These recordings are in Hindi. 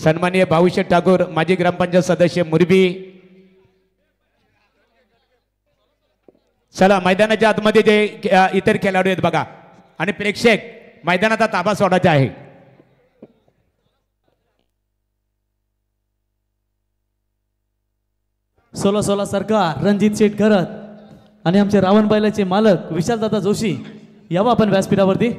सन्माननीय भाऊशेठ ठाकूर माजी ग्रामपंचायत सदस्य मुरबी। चला मैदानाच्या आतमध्ये जे इतर खेळाडू आहेत बघा आणि प्रेक्षक मैदानाचा ताबा सोडायचा आहे। सोला सरकार रणजित शेठ घरत आणि आमचे रावण बैलाचे मालक विशालदादा जोशी यावा आपण व्यासपीठावरती।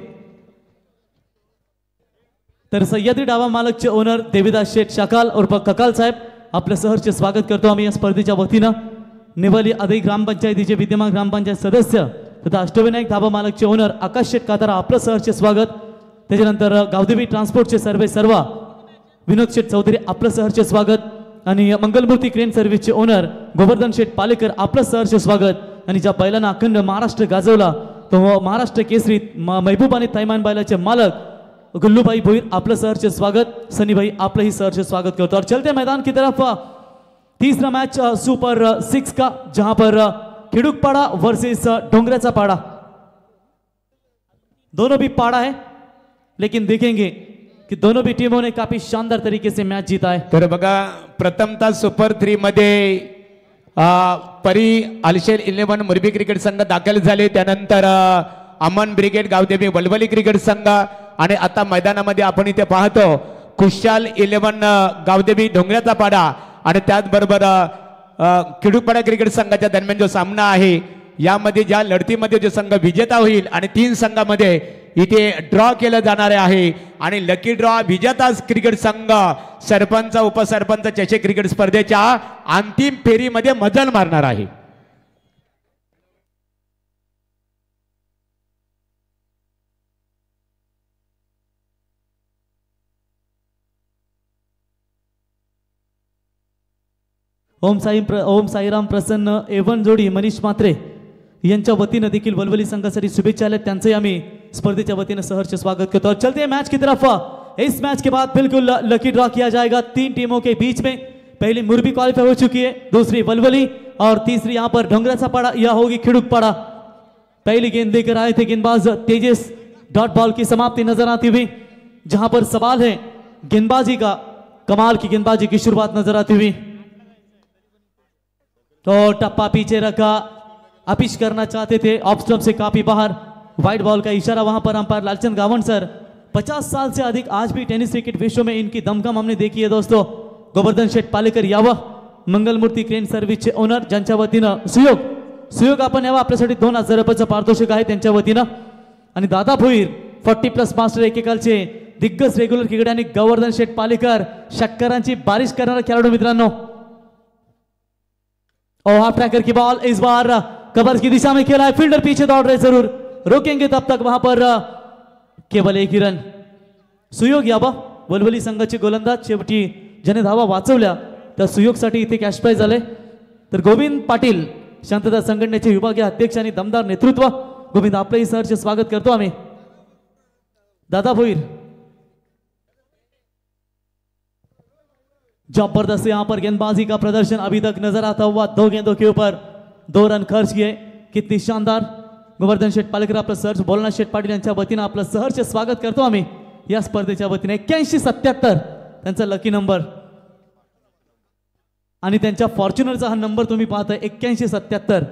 तर सह्याद्री डावा मालकचे ओनर देवीदास शेठ शाकाल उर्फ ककाल साहेब आपलं सहर्ष स्वागत करतो आम्ही या स्पर्धेच्या वतीनं। निवली आदी ग्रामपंचायतीचे विद्यमान ग्रामपंचायत सदस्य तथा अष्टविनायक धाबा मालकचे ओनर आकाश शेठ कातारा आपलं सहर्ष स्वागत। त्याच्यानंतर गावदेवी ट्रान्सपोर्टचे सर्व विनोद शेठ चौधरी आपलं सहर्ष स्वागत आणि मंगलमूर्ती क्रेन सर्व्हिसचे ओनर गोवर्धन शेठ पालेकर आपलं सहर्ष स्वागत। आणि ज्या बैलांना अखंड महाराष्ट्र गाजवला तो महाराष्ट्र केसरी महबूब आणि तैमान बैलाचे मालक गुल्लूभाई भोईर आपलं सहर्ष स्वागत। सनी भाई आपलं ही सहर्ष स्वागत करतो। और चलते मैदान की तरफ तीसरा मैच सुपर 6 का जहां पर खिड़ुकपाड़ा वर्सेस डोंगराचा पाड़ा। दोनों भी पाड़ा है लेकिन देखेंगे कि दोनों भी टीमों ने काफी शानदार तरीके से मैच जीता है। तर बघा प्रथमतः सुपर 3 मध्ये परी आलशेर 11 मुरबी क्रिकेट संघ दाखल झाले। त्यानंतर अमन ब्रिगेड गावदेवी वलवली क्रिकेट संघ आणि आता मैदानामध्ये आपण इथे पाहतो खुशाल 11 गावदेवी डोंगराचा पाडा आणि त्याचबरोबर खिडूकपाडा क्रिकेट संघाच्या दरम्यान जो सामना आहे यामध्ये ज्या लढतीमध्ये जो संघ विजेता होईल आणि 3 संघामध्ये इथे ड्रॉ केलं जाणार आहे आणि लकी ड्रॉ विजेता क्रिकेट संघ सरपंच उपसरपंच चषक क्रिकेट स्पर्धेच्या अंतिम फेरीमध्ये मजल मारणार आहे। ओम साईराम प्रसन्न एवन जोडी मनीष मात्रे यांच्या वतीनं देखील वलवली संघासाठी शुभेच्छा आल्या त्यांचे आम्ही स्पर्धेच्या वतीनं सहर्ष स्वागत करतो। और चलते हैं मैच की तरफ। इस मैच के बाद बिल्कुल लकी ड्रॉ किया जाएगा 3 टीमों के बीच में। पहली मुरबी क्वालिफाई हो चुकी है, दूसरी वलवली और तीसरी यहां पर डोंगराचा पाड़ा या होगी खिड़ुकपाड़ा। पहली गेंद लेकर आए थे गेंदबाज तेजस, डॉट बॉल की समाप्ति नजर आती हुई। जहां पर सवाल है गेंदबाजी का, कमाल की गेंदबाजी की शुरुआत नजर आती हुई। तो टप्पा पीछे रखा, अपिश करना चाहते थे, ऑफ स्टंप से काफी बाहर, वाइड बॉल का इशारा वहां पर अंपायर लालचंद गावण सर। 50 साल से अधिक आज भी टेनिस क्रिकेट विश्व में इनकी दमखम हमने देखी है दोस्तों। गोवर्धन शेठ पालेकर यावं, मंगलमूर्ती क्रेन सर्व्हिसचे ओनर ज्यांच्या वतीनं सुयोग आपण यावं आपल्यासाठी 2000 रुपयाचं पारितोषिक आहे त्यांच्या वतीनं। आणि दादा भोईर 40+ मास्टर एकेकालचे दिग्गज रेग्युलर क्रिकेट आणि गोवर्धन शेठ पालेकर षटकारांची बारिश करणारा खेळाडू मित्रांनो। और हाफ ट्रैकर की बॉल इस बार कवर की दिशा में खेला है, फील्डर पीछे दौड़ रहे, जरूर रोकेंगे तब तक वहां पर केवल एक ही रन। सुयोग यावा वलवली संघाचे गोलंदाज शेवटी ज्याने धावा वाचवल्या त्या सुयोगसाठी इथे कॅश प्राइज आले। तर गोविंद पाटील शांतता संघटनेचे विभागीय अध्यक्ष आणि दमदार नेतृत्व, गोविंद आपलंही सहर्ष स्वागत करतो आम्ही। दादा भोईर जबरदस्त यहां पर गेंदबाजी का प्रदर्शन अभी तक नजर आता हुआ, 2 गेंदों के ऊपर 2 रन खर्च किए, कितनी शानदार। गोवर्धन शेठ पालेकर आपलं सहर्ष, भोलानाथ शेठ पाटील यांच्या वतीनं आपलं सहर्ष स्वागत करतो आम्ही या स्पर्धेच्या वतीने। 81-77 त्यांचा लकी नंबर आणि त्यांच्या फॉर्च्युनरचा हा नंबर तुम्ही पाहताय 81-77।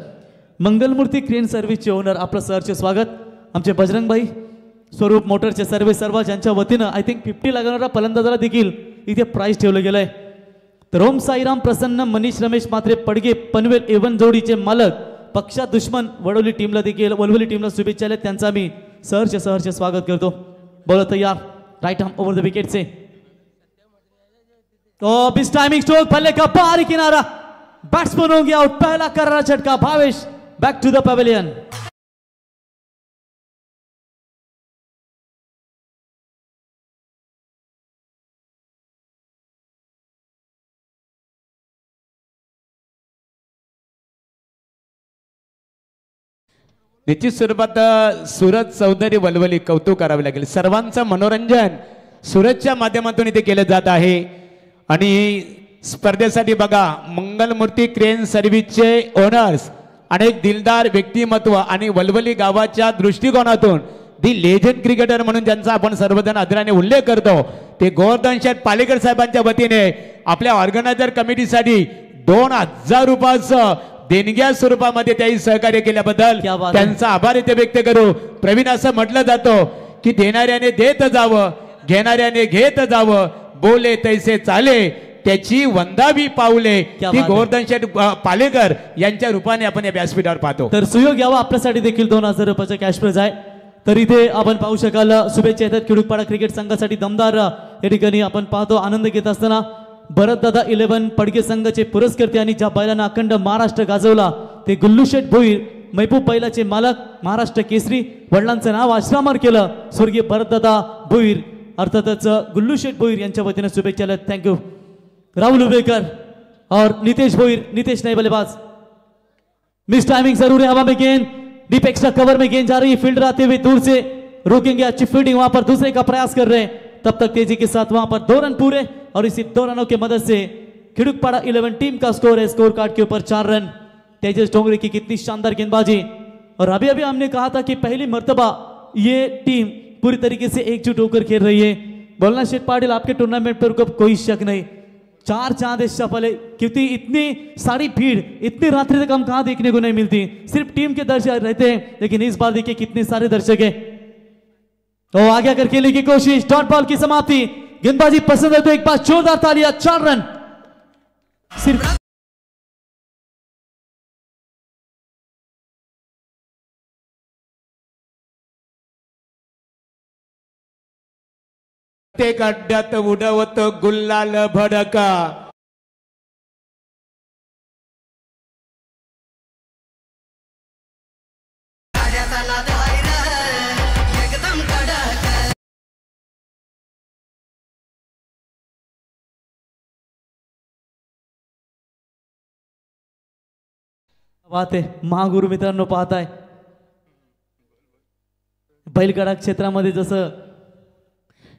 मंगलमूर्ती क्रेन सर्व्हिसचे ओनर आपलं सहर्ष स्वागत। आमचे बजरंग भाई स्वरूप मोटरचे सर्व ज्यांच्या वतीनं आय थिंक 50 लागणारा फलंदाजाला देखील इथे प्राइज ठेवलं गेलंय। तर ओम साईराम प्रसन्न मनीष रमेश मात्रे पडगे पनवेल एवन जोडीचे मालक पक्षा दुश्मन वडोली टीमला देखील वलवली टीमला शुभेच्छा आल्या त्यांचा मी सहर्ष स्वागत करतो। बॉल तैयार, right arm over the wicket से, तो बिस टाइमिंग स्ट्रोक पल्ले का बाहरी किनारा, बैट्समैन हो गया आउट, पहला करारा झटका, Bhavesh back to the pavilion. निश्चित स्वरूपात सूरज चौधरी वलवली कौतुक करावे लागेल। सर्वांचं मनोरंजन सूरजच्या माध्यमातून इथे केलं जात आहे आणि स्पर्धेसाठी बघा मंगलमूर्ती क्रेन सर्व्हिसचे ओनर्स अनेक दिलदार व्यक्तिमत्व आणि वलवली गावाच्या दृष्टिकोनातून दी लेजंड क्रिकेटर म्हणून ज्यांचा आपण सर्वजण आदराने उल्लेख करतो ते गोवर्धन शेठ पालेकर साहेबांच्या वतीने आपल्या ऑर्गनायझर कमिटीसाठी 2000 रुपयाचं देणग्या स्वरूपामध्ये त्याही सहकार्य केल्याबद्दल क्या बात आहे. त्यांचा आभार इथे व्यक्त करू. प्रवीण असं म्हटलं जातं की देणाऱ्याने देत जावं, घेणाऱ्याने घेत जावं, बोले तैसे चाले, त्याची वंदावी पावले क्या ती बात आहे. गोवर्धन शेठ पालेकर यांच्या रूपाने आपण या व्यासपीठावर पाहतो. तर सुयोग यावा आपल्यासाठी देखील 2000 रुपयाचा कॅश प्राइज आहे. तर इथे आपण पाहू शकाल शुभेच्छा येतात खिडूकपाडा क्रिकेट संघासाठी दमदार या ठिकाणी आपण पाहतो आनंद घेत असताना भरतदादा 11 पडके संघाचे पुरस्कर्ते आणि ज्या बैलांना अखंड महाराष्ट्र गाजवला ते गुल्लू शेठ भोईर महबूब बैलाचे मालक महाराष्ट्र केसरी वडिलांचं नाव आश्रामावर केलं स्वर्गीय भरतदादा भोईर अर्थातच गुल्लू शेठ भोईर यांच्या वतीने शुभेच्छा. थँक्यू. राहुल उबेकर और नितेश भोईर, नितेश नए बल्लेबाज. मिस टाइमिंग जरूर है. हवा में गेंद डीप एक्स्ट्रा कवर में गेंद जा रही है. फील्डर आते हुए दूर से रोकेंगे. अच्छी फील्डिंग वहां पर दूसरे का प्रयास कर रहे हैं. तब तक तेजी के साथ वहां पर 2 रन पूरे और इसी 2 रनों की मदद से खिड़ुकपाड़ा 11 टीम का स्कोर है. स्कोर कार्ड के ऊपर 4 रन. तेजस डोंगरे की कितनी शानदार गेंदबाजी. और अभी अभी हमने कहा था कि पहली मर्तबा ये टीम पूरी तरीके से एकजुट होकर खेल रही है. बोलना शेठ पाटिल आपके टूर्नामेंट पर कोई शक नहीं. 4 चांद इस सफल है क्योंकि इतनी सारी भीड़ इतनी रात्रि तक हम कहां देखने को नहीं मिलती. सिर्फ टीम के दर्शक रहते हैं लेकिन इस बार देखिए कितने सारे दर्शक है. तो आगे आकर खेलने की कोशिश. डॉट बॉल की समाप्ति. गेंदबाजी पसंद है तो एक बार जोरदार तालियां. 4 रन सिर्फ. प्रत्येक अड्ड्यात उडवत गुल्लाल भडका. बात आहे महागुरु मित्रांनो पाहताय बैलगाडा क्षेत्रामध्ये जसं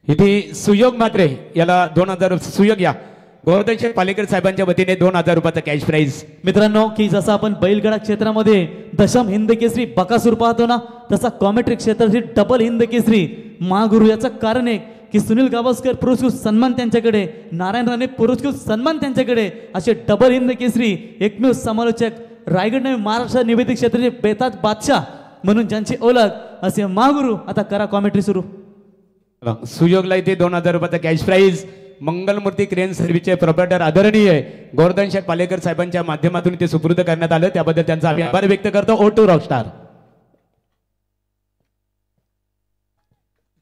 इथे सुयोग मात्रे याला 2000 सुयोग या गोवर्धन शेठ पालेकर साहेबांच्या वतीने 2000 रुपयाचा कॅश प्राइज. मित्रांनो की जसं आपण बैलगाडा क्षेत्रामध्ये दशम हिंद केसरी बकासूर पाहतो ना तसा कॉमेंट्री क्षेत्राची डबल हिंद केसरी महागुरु. याचं कारण आहे की सुनील गावस्कर पुरस्कृत सन्मान त्यांच्याकडे, नारायण राणे पुरस्कृत सन्मान त्यांच्याकडे, असे डबल हिंद केसरी एकमेव समालोचक रायगड नवी महाराष्ट्र निवेदित क्षेत्राचे बेताज बादशाह म्हणून ज्यांची ओळख असे महागुरु. आता करा कॉमेंट्री सुरू. सुयोगला इथे 2000 रुपयाचा कॅश प्राइज. मंगलमूर्ती क्रेन सर्व्हिसचे प्रोप्रायटर आदरणीय गोवर्धन शेठ पालेकर साहेबांच्या माध्यमातून ते सुपूर्द करण्यात आलं त्याबद्दल त्यांचा आभार व्यक्त करतो. O2 Rockstar.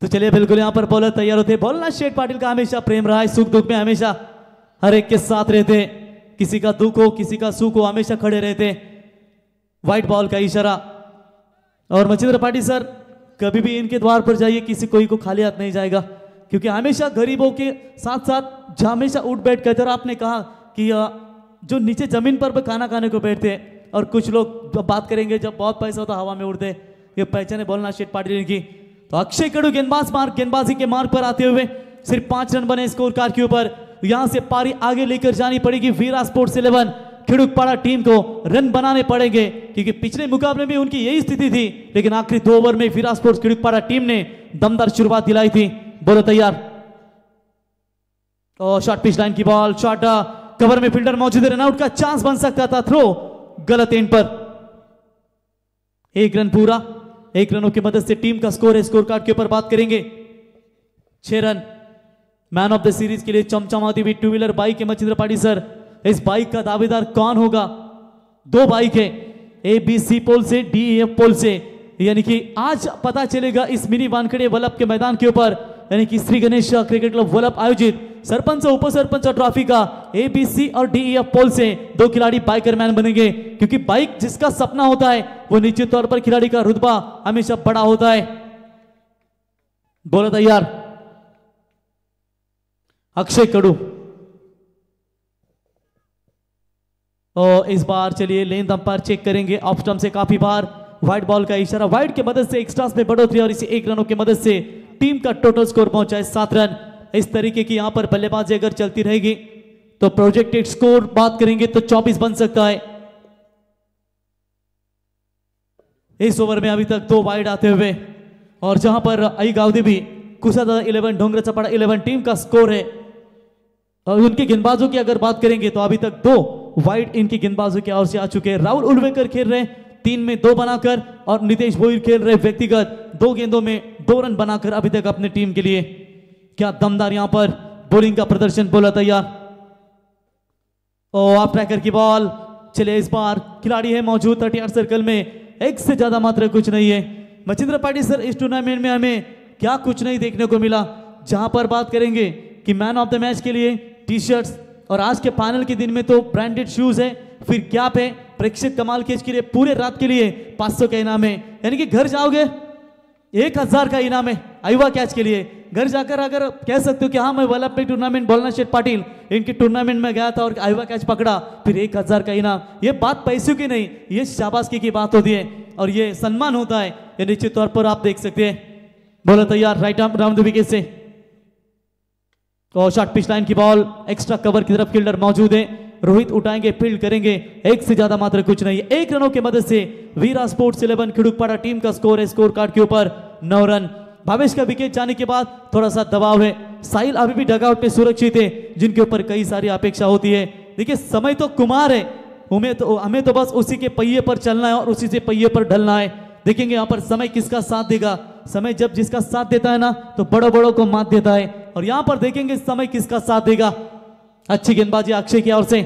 तो चलिए बिल्कुल यहाँ पर बॉलर तैयार होते. बोलना शेठ पाटिल का हमेशा प्रेम रहा है. सुख दुख में हमेशा हर एक के साथ रहते. किसी का दुख हो किसी का सुख हो हमेशा खड़े रहते. व्हाइट बॉल का इशारा. और मचिंद्र पाटिल सर कभी भी इनके द्वार पर जाइए किसी कोई को खाली हाथ नहीं जाएगा क्योंकि हमेशा गरीबों के साथ साथ हमेशा उठ बैठ कर. आपने कहा कि जो नीचे जमीन पर खाना खाने को बैठते हैं और कुछ लोग बात करेंगे जब बहुत पैसा होता हवा में उड़ते. ये पहचाने बोलना शेठ पाटिल की. तो अक्षय कड़ू गेंदबाजी के मार्ग पर आते हुए सिर्फ 5 रन बने स्कोर कार्ड के ऊपर. यहां से पारी आगे लेकर जानी पड़ेगी वीरा स्पोर्ट्स 11 खिड़ुकपाड़ा टीम को. रन बनाने पड़ेंगे क्योंकि पिछले मुकाबले में उनकी यही स्थिति थी लेकिन आखिरी 2 ओवर में वीरा स्पोर्ट्स खिड़ुकपाड़ा टीम ने दमदार शुरुआत दिलाई थी. बोलो तैयार. और शॉर्ट पिच लाइन की बॉल. शॉर्ट कवर में फील्डर मौजूद है. रनआउट का चांस बन सकता था. थ्रो गलत एंड पर. 1 रन पूरा. 1 रनों की मदद से टीम का स्कोर है. स्कोर कार्ड के ऊपर बात करेंगे. 6 run. Man of the series के लिए चमचमाती हुई 2 व्हीलर बाइक है मचिंद्र पाटिल सर. इस बाइक का दावेदार कौन होगा? 2 बाइक है ABC पोल से DEF पोल से. यानी कि आज पता चलेगा इस मिनी वानखेड़े वल्लभ के मैदान के ऊपर यानी कि श्री गणेश क्रिकेट क्लब वल्लभ आयोजित सरपंच उपसरपंच ट्रॉफी का ABC और DEF पोल से 2 खिलाड़ी बाइकर मैन बनेंगे क्योंकि बाइक जिसका सपना होता है वो निश्चित तौर पर खिलाड़ी का रुतबा हमेशा बड़ा होता है. बोलो तैयार. अक्षय कड़ू. और इस बार चलिए लेंथ अंपायर चेक करेंगे. ऑफ स्टंप से काफी बार व्हाइट बॉल का इशारा. व्हाइट की मदद से एक्स्ट्रास में बढ़ोतरी और इसी 1 रनों की मदद से टीम का टोटल स्कोर पहुंचा है 7 रन. इस तरीके की यहां पर बल्लेबाजी अगर चलती रहेगी तो प्रोजेक्टेड स्कोर बात करेंगे तो 24 बन सकता है. इस ओवर में अभी तक 2 वाइड आते हुए और जहां पर आई गावदेवी कुसादा 11 डोंगरचापाड़ा 11 टीम का स्कोर है। और उनके गेंदबाजों की अगर बात करेंगे तो अभी तक 2 वाइड इनकी गेंदबाजों की ओर से आ चुके हैं। राहुल उल्वेकर खेल रहे हैं 3 में 2 बनाकर और नितेश भोईर खेल रहे व्यक्तिगत 2 गेंदों में 2 रन बनाकर अभी तक अपनी टीम के लिए। क्या दमदार यहां पर बॉलिंग का प्रदर्शन, बोला तैयार और ऑफ ट्रैकर की बॉल। चलिए इस बार खिलाड़ी है मौजूद 38 सर्कल में, एक से ज्यादा मात्र कुछ नहीं है। मचिंद्र पाटिल सर, इस टूर्नामेंट में हमें क्या कुछ नहीं देखने को मिला, जहां पर बात करेंगे कि मैन ऑफ द मैच के लिए टी शर्ट्स और आज के फाइनल के दिन में तो ब्रांडेड शूज है, फिर कैप है, प्रेक्षक कमाल केज के लिए पूरे रात के लिए 500 का इनाम है, यानी कि घर जाओगे 1000 का इनाम है आईवा कैच के लिए। घर जाकर अगर कह सकते हो कि हाँ मैं वल्लभ टूर्नामेंट भोलानाथ शेठ पाटिल इनकी टूर्नामेंट में गया था और आईवा कैच पकड़ा, फिर 1000 का इनाम, ये बात पैसों की नहीं, ये शाबाशी की बात होती है और ये सम्मान होता है, ये निश्चित तौर पर आप देख सकते हैं। बोला तैयार, right arm round the wicket से और शॉर्ट पिच लाइन की बॉल, एक्स्ट्रा कवर की तरफ फील्डर मौजूद है, रोहित उठाएंगे, फील्ड करेंगे, एक से ज्यादा मात्र कुछ नहीं। 1 रनों की मदद से वीरा स्पोर्ट्स 11 खिड़ुकपाड़ा टीम का स्कोर है, स्कोर कार्ड के ऊपर 9 रन। भावेश का विकेट जाने के बाद थोड़ा सा दबाव है, साहिल अभी भी डगआउट में सुरक्षित है, जिनके ऊपर कई सारी अपेक्षा होती है। देखिए समय तो कुमार है, हमें तो बस उसी के पहिए पर चलना है और उसी से पहिए पर ढलना है। देखेंगे यहाँ पर समय किसका साथ देगा, समय जब जिसका साथ देता है ना तो बड़ों बड़ों को मात देता है, और यहां पर देखेंगे समय किसका साथ देगा। अच्छी गेंदबाजी अक्षय की ओर से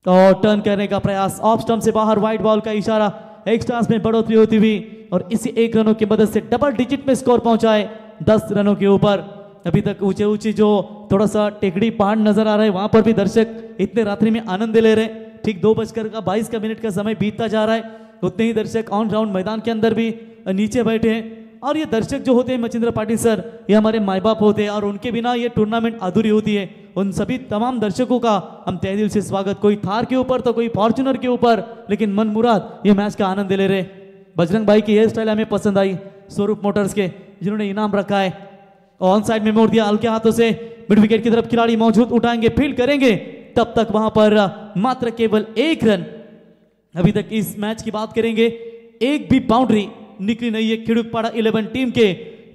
और टर्न करने का प्रयास, ऑफ स्टंप से बाहर, वाइड बॉल का इशारा, एक्स्ट्रास में बढ़ोतरी होती हुई और इसी 1 रनों की मदद से डबल डिजिट में स्कोर पहुंचाए 10 रनों के ऊपर। अभी तक ऊंचे ऊंची जो थोड़ा सा टेकड़ी पहाड़ नजर आ रहा है, वहां पर भी दर्शक इतने रात्रि में आनंद ले रहे हैं। ठीक 2:22 का समय बीतता जा रहा है, उतने ही दर्शक ऑन ग्राउंड मैदान के अंदर भी नीचे बैठे हैं। और ये दर्शक जो होते हैं मचिंद्र पाटिल सर, ये हमारे माई बाप होते हैं और उनके बिना ये टूर्नामेंट अधूरी होती है। उन सभी तमाम दर्शकों का हम तहे दिल से स्वागत, कोई थार के ऊपर तो कोई फॉर्च्यूनर के ऊपर, लेकिन मन मुराद ये मैच का आनंद ले रहे। बजरंग भाई की हेयर स्टाइल हमें पसंद आई, स्वरूप मोटर्स के, जिन्होंने इनाम रखा है, ऑन साइड में मोड़ दिया हल्के हाथों से। मिड विकेट की तरफ खिलाड़ी मौजूद, उठाएंगे, फील्ड करेंगे, तब तक वहां पर मात्र केवल 1 रन। अभी तक इस मैच की बात करेंगे, एक भी बाउंड्री निकली नहीं है खिड़ुकपाड़ा 11 टीम के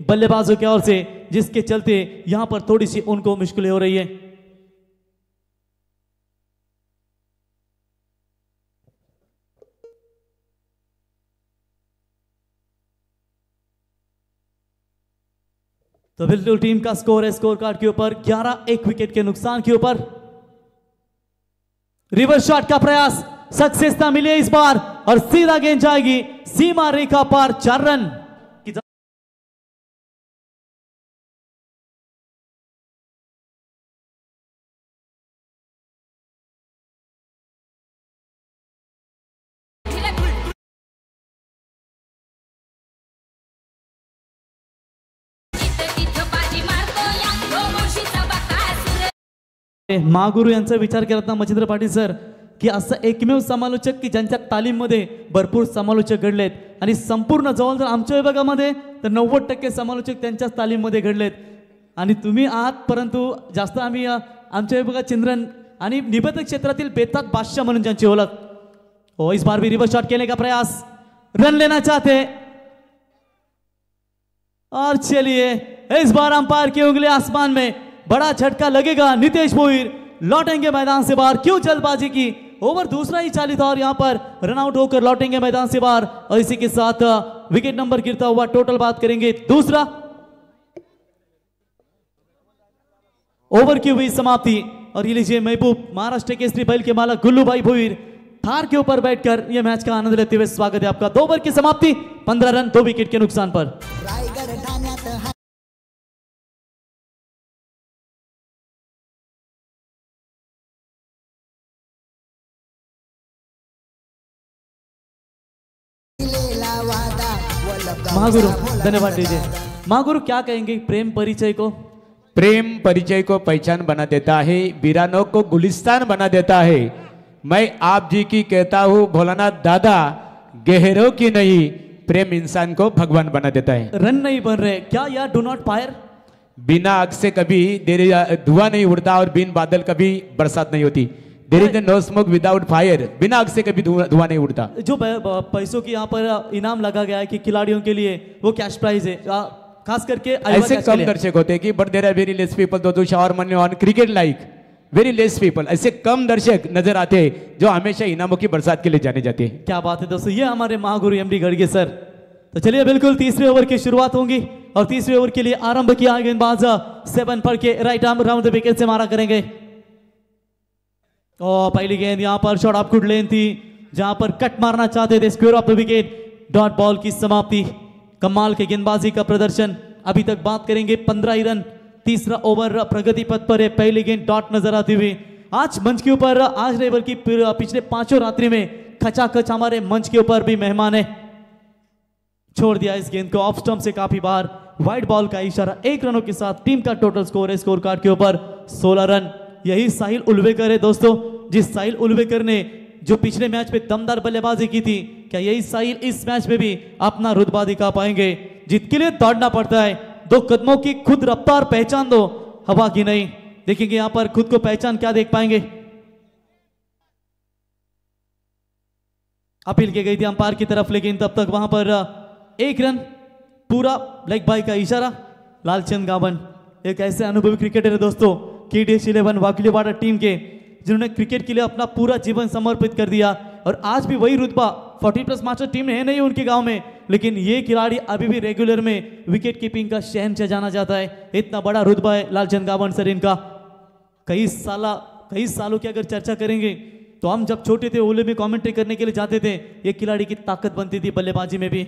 बल्लेबाजों की ओर से, जिसके चलते यहां पर थोड़ी सी उनको मुश्किलें हो रही है। तो बिल्कुल टीम का स्कोर है, स्कोर कार्ड के ऊपर 11, 1 विकेट के नुकसान के ऊपर। रिवर्स शॉट का प्रयास, सक्सेस ना मिले इस बार और सीधा गेंद जाएगी सीमा रेखा पार, 4 रन। महागुरु यांचा विचार केला होता मचिंद्र पाटिल सर की असं एकमेव समालोचक की ज्यांच्या तालीममध्ये भरपूर समालोचक घडलेत आणि संपूर्ण जवळजवळ आमच्या विभागामध्ये तर 90% समालोचक त्यांच्याच तालीममध्ये घडलेत आणि तुम्ही आहात, परंतु जास्त आम्ही आमच्या विभागात चिंद्रन आणि निबंध क्षेत्रातील बेतात बादशाह म्हणून ज्यांची ओळख हो। इस बार भी रिवर्स शॉट खेलने का प्रयास, रन लेना चाहते और चलिए इस बार अंपायर की उंगली आसमान में, बड़ा झटका लगेगा। नितेश भोईर लौटेंगे मैदान से बाहर, क्यों जल्दबाजी की, ओवर दूसरा ही चालित और यहां पर रन आउट होकर लौटेंगे मैदान से बाहर और इसी के साथ विकेट नंबर गिरता हुआ टोटल बात करेंगे दूसरा। ओवर की हुई समाप्ति और ये लीजिए महबूब महाराष्ट्र केसरी बैल के मालक गुल्लूभाई भोईर थार के ऊपर बैठकर यह मैच का आनंद लेते हुए स्वागत है आपका। 2 ओवर की समाप्ति, 15 रन 2 विकेट के नुकसान पर। महागुरु धन्यवाद दीजिए। महागुरु क्या कहेंगे प्रेम परिचय को? प्रेम परिचय को पहचान बना देता है, वीरानों को गुलिस्तान बना देता है। मैं आप जी की कहता हूँ भोलानाथ दादा, गहरों की नहीं, प्रेम इंसान को भगवान बना देता है। रन नहीं बन रहे क्या यार, डू नॉट फायर। बिना आग से कभी धुआं नहीं उड़ता और बिन बादल कभी बरसात नहीं होती। There is no smoke without fire, बिना आग से कभी धुआं नहीं उड़ता। जो पैसों की यहाँ पर इनाम लगा गया है कि खिलाड़ियों के लिए वो कैश प्राइज है, खास करके ऐसे कम दर्शक होते हैं कि but there are very less people though shower money on cricket like very less people, ऐसे कम दर्शक नजर आते हैं जो हमेशा इनामों की बरसात के लिए जाने जाते हैं। क्या बात है दोस्तों, ये हमारे महागुरु एमडी गढ़गे सर। तो चलिए बिल्कुल तीसरे ओवर की शुरुआत होगी और तीसरे ओवर के लिए आरंभ किया गेंदबाज 7 पर के right arm round the wicket से मारा करेंगे। और पहली गेंद यहां पर शॉट ऑफ गुड लेन थी, जहां पर कट मारना चाहते थे, square of the wicket, dot ball की समाप्ति। कमाल के गेंदबाजी का प्रदर्शन। अभी तक बात करेंगे 15 ही रन, तीसरा ओवर प्रगति पथ पर है, पहली गेंद डॉट नजर आती हुई। आज मंच के ऊपर आज लेवल की पिछले 5 रात्रि में खचाखच हमारे मंच के ऊपर भी मेहमान है। छोड़ दिया इस गेंद को ऑफ स्टंप से काफी बाहर, वाइड बॉल का इशारा। 1 रनों के साथ टीम का टोटल स्कोर है स्कोर कार्ड के ऊपर 16 रन। यही साहिल उल्वेकर है दोस्तों, जिस साहिल उल्वेकर ने जो पिछले मैच में दमदार बल्लेबाजी की थी, क्या यही साहिल इस मैच में भी अपना रुतबा दिखा पाएंगे? जीत के लिए दौड़ना पड़ता है, 2 कदमों की खुद रफ्तार पहचान दो, हवा की नहीं। देखेंगे यहां पर खुद को पहचान क्या देख पाएंगे। अपील की गई थी अंपायर की तरफ, लेकिन तब तक वहां पर 1 रन, पूरा लेग बाय का इशारा। लालचंद गावन एक ऐसे अनुभवी क्रिकेटर है दोस्तों, KDH11 वाकिलीवाड़ा टीम के, जिन्होंने क्रिकेट के लिए अपना पूरा जीवन समर्पित कर दिया। और आज भी वही रुतबा 40+ मास्टर टीम है नहीं उनके गांव में, लेकिन ये खिलाड़ी अभी भी रेगुलर में विकेट कीपिंग का शहंशाह जाना जाता है। इतना बड़ा रुतबा है लालचंद गावन सर इनका। कई सालों की अगर चर्चा करेंगे तो हम जब छोटे थे ओले में कमेंट्री करने के लिए जाते थे, ये खिलाड़ी की ताकत बनती थी बल्लेबाजी में भी।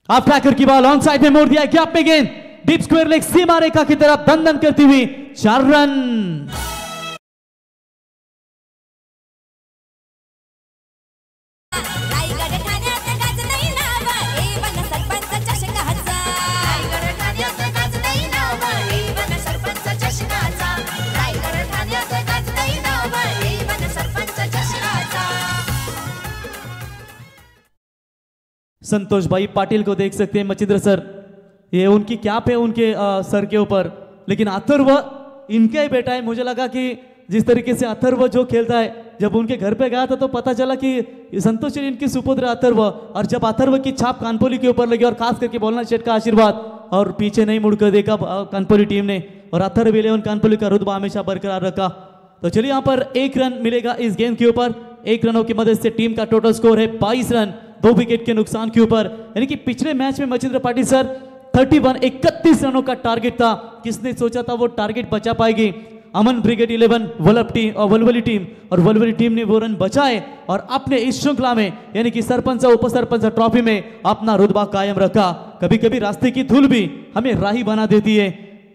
आप ट्रैकर की बॉल ऑन साइड में मोड़ दिया, गैप में गेंद डीप स्क्वायर लेग सीमा रेखा की तरफ दन दन करती हुई 4 रन। संतोष भाई पाटिल को देख सकते हैं मचिंद्र सर, ये उनकी कैप है उनके सर के ऊपर, लेकिन अथर्व इनका ही बेटा है। मुझे लगा कि जिस तरीके से अथर्व जो खेलता है, जब उनके घर पे गया था तो पता चला कि संतोष इनकी सुपुत्र अथर्व, और जब अथर्व की छाप कानपुरी के ऊपर लगी और खास करके बोलना शेठ का आशीर्वाद, और पीछे नहीं मुड़कर देखा कानपुरी टीम ने, और अथर्व 11 कानपुरी का रुतबा हमेशा बरकरार रखा। तो चलिए यहाँ पर 1 रन मिलेगा इस गेंद के ऊपर। 1 रनों की मदद से टीम का टोटल स्कोर है 22 रन, 2 विकेट के नुकसान के ऊपर। यानी कि पिछले मैच में मचिंद्र पाटिल सर 31 रनों का टारगेट था, किसने सोचा था वो टारगेट बचा पाएगी? अमन ब्रिगेड 11 वल्लभ टीम और वलवली टीम, और वलवली टीम ने वो रन बचाए और अपने इस श्रृंखला में यानी कि सरपंच उप सरपंच ट्रॉफी में अपना रुतबा कायम रखा। कभी कभी रास्ते की धूल भी हमें राही बना देती है,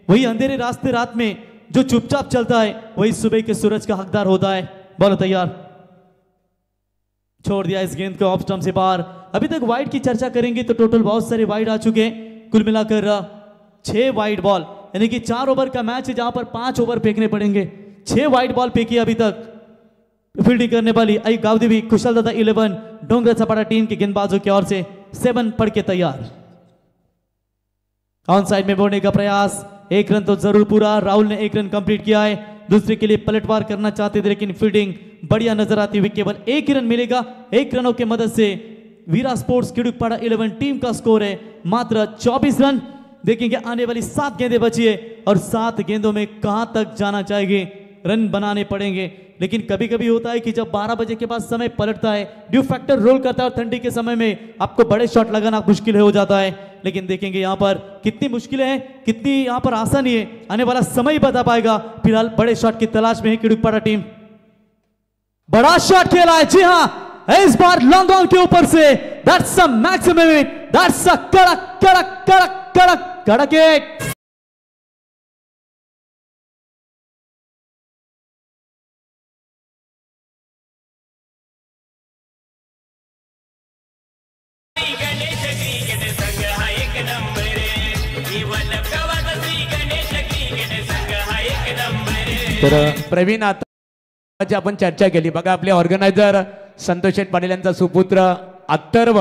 वही अंधेरे रास्ते रात में जो चुपचाप चलता है वही सुबह के सूरज का हकदार होता है। बोलो तैयार, छोड़ दिया इस गेंद को ऑफ स्टंप से बाहर। अभी तक वाइड की चर्चा करेंगे तो टोटल बहुत सारे वाइड आ चुके हैं, कुल मिलाकर 6 वाइड बॉल, यानी कि 4 ओवर का मैच है जहां पर 5 ओवर फेंकने पड़ेंगे। 6 वाइड बॉल फेंकी अभी तक। फील्डिंग करने वाली आई गावदेवी कुशल दादा 11 डोंगरा सपाटा टीम के गेंदबाजों की ओर से 7 पढ़ के तैयार। ऑन साइड में बोलने का प्रयास, 1 रन तो जरूर पूरा। राहुल ने 1 रन कंप्लीट किया है, दूसरे के लिए पलटवार करना चाहते थे लेकिन फील्डिंग बढ़िया नजर आती हुई केवल 1 रन मिलेगा। 1 रनों की मदद से वीरा स्पोर्ट्स किडुकपाड़ा 11 टीम का स्कोर है मात्र 24 रन। देखेंगे आने वाली 7 गेंदें बची है और 7 गेंदों में कहां तक जाना चाहिए, रन बनाने पड़ेंगे। लेकिन कभी कभी होता है कि जब 12 बजे के बाद समय पलटता है, ड्यू फैक्टर रोल करता है और ठंडी के समय में आपको बड़े शॉट लगाना मुश्किल हो जाता है। लेकिन देखेंगे यहां पर कितनी मुश्किलें हैं, कितनी यहां पर आसानी है, आने वाला समय ही बता पाएगा। फिलहाल बड़े शॉट की तलाश में है किडुकपाड़ा टीम। बड़ा शॉट खेला है, जी हां, इस बार लॉन्ग ऑन के ऊपर से, that's a maximum hit, that's a कड़क कड़क कड़क कड़क कड़क हिट। तर प्रवीण, आता आपण चर्चा केली बघा, आपले ऑर्गनायझर संतोष शेठ पाटील यांचा सुपुत्र अथर्व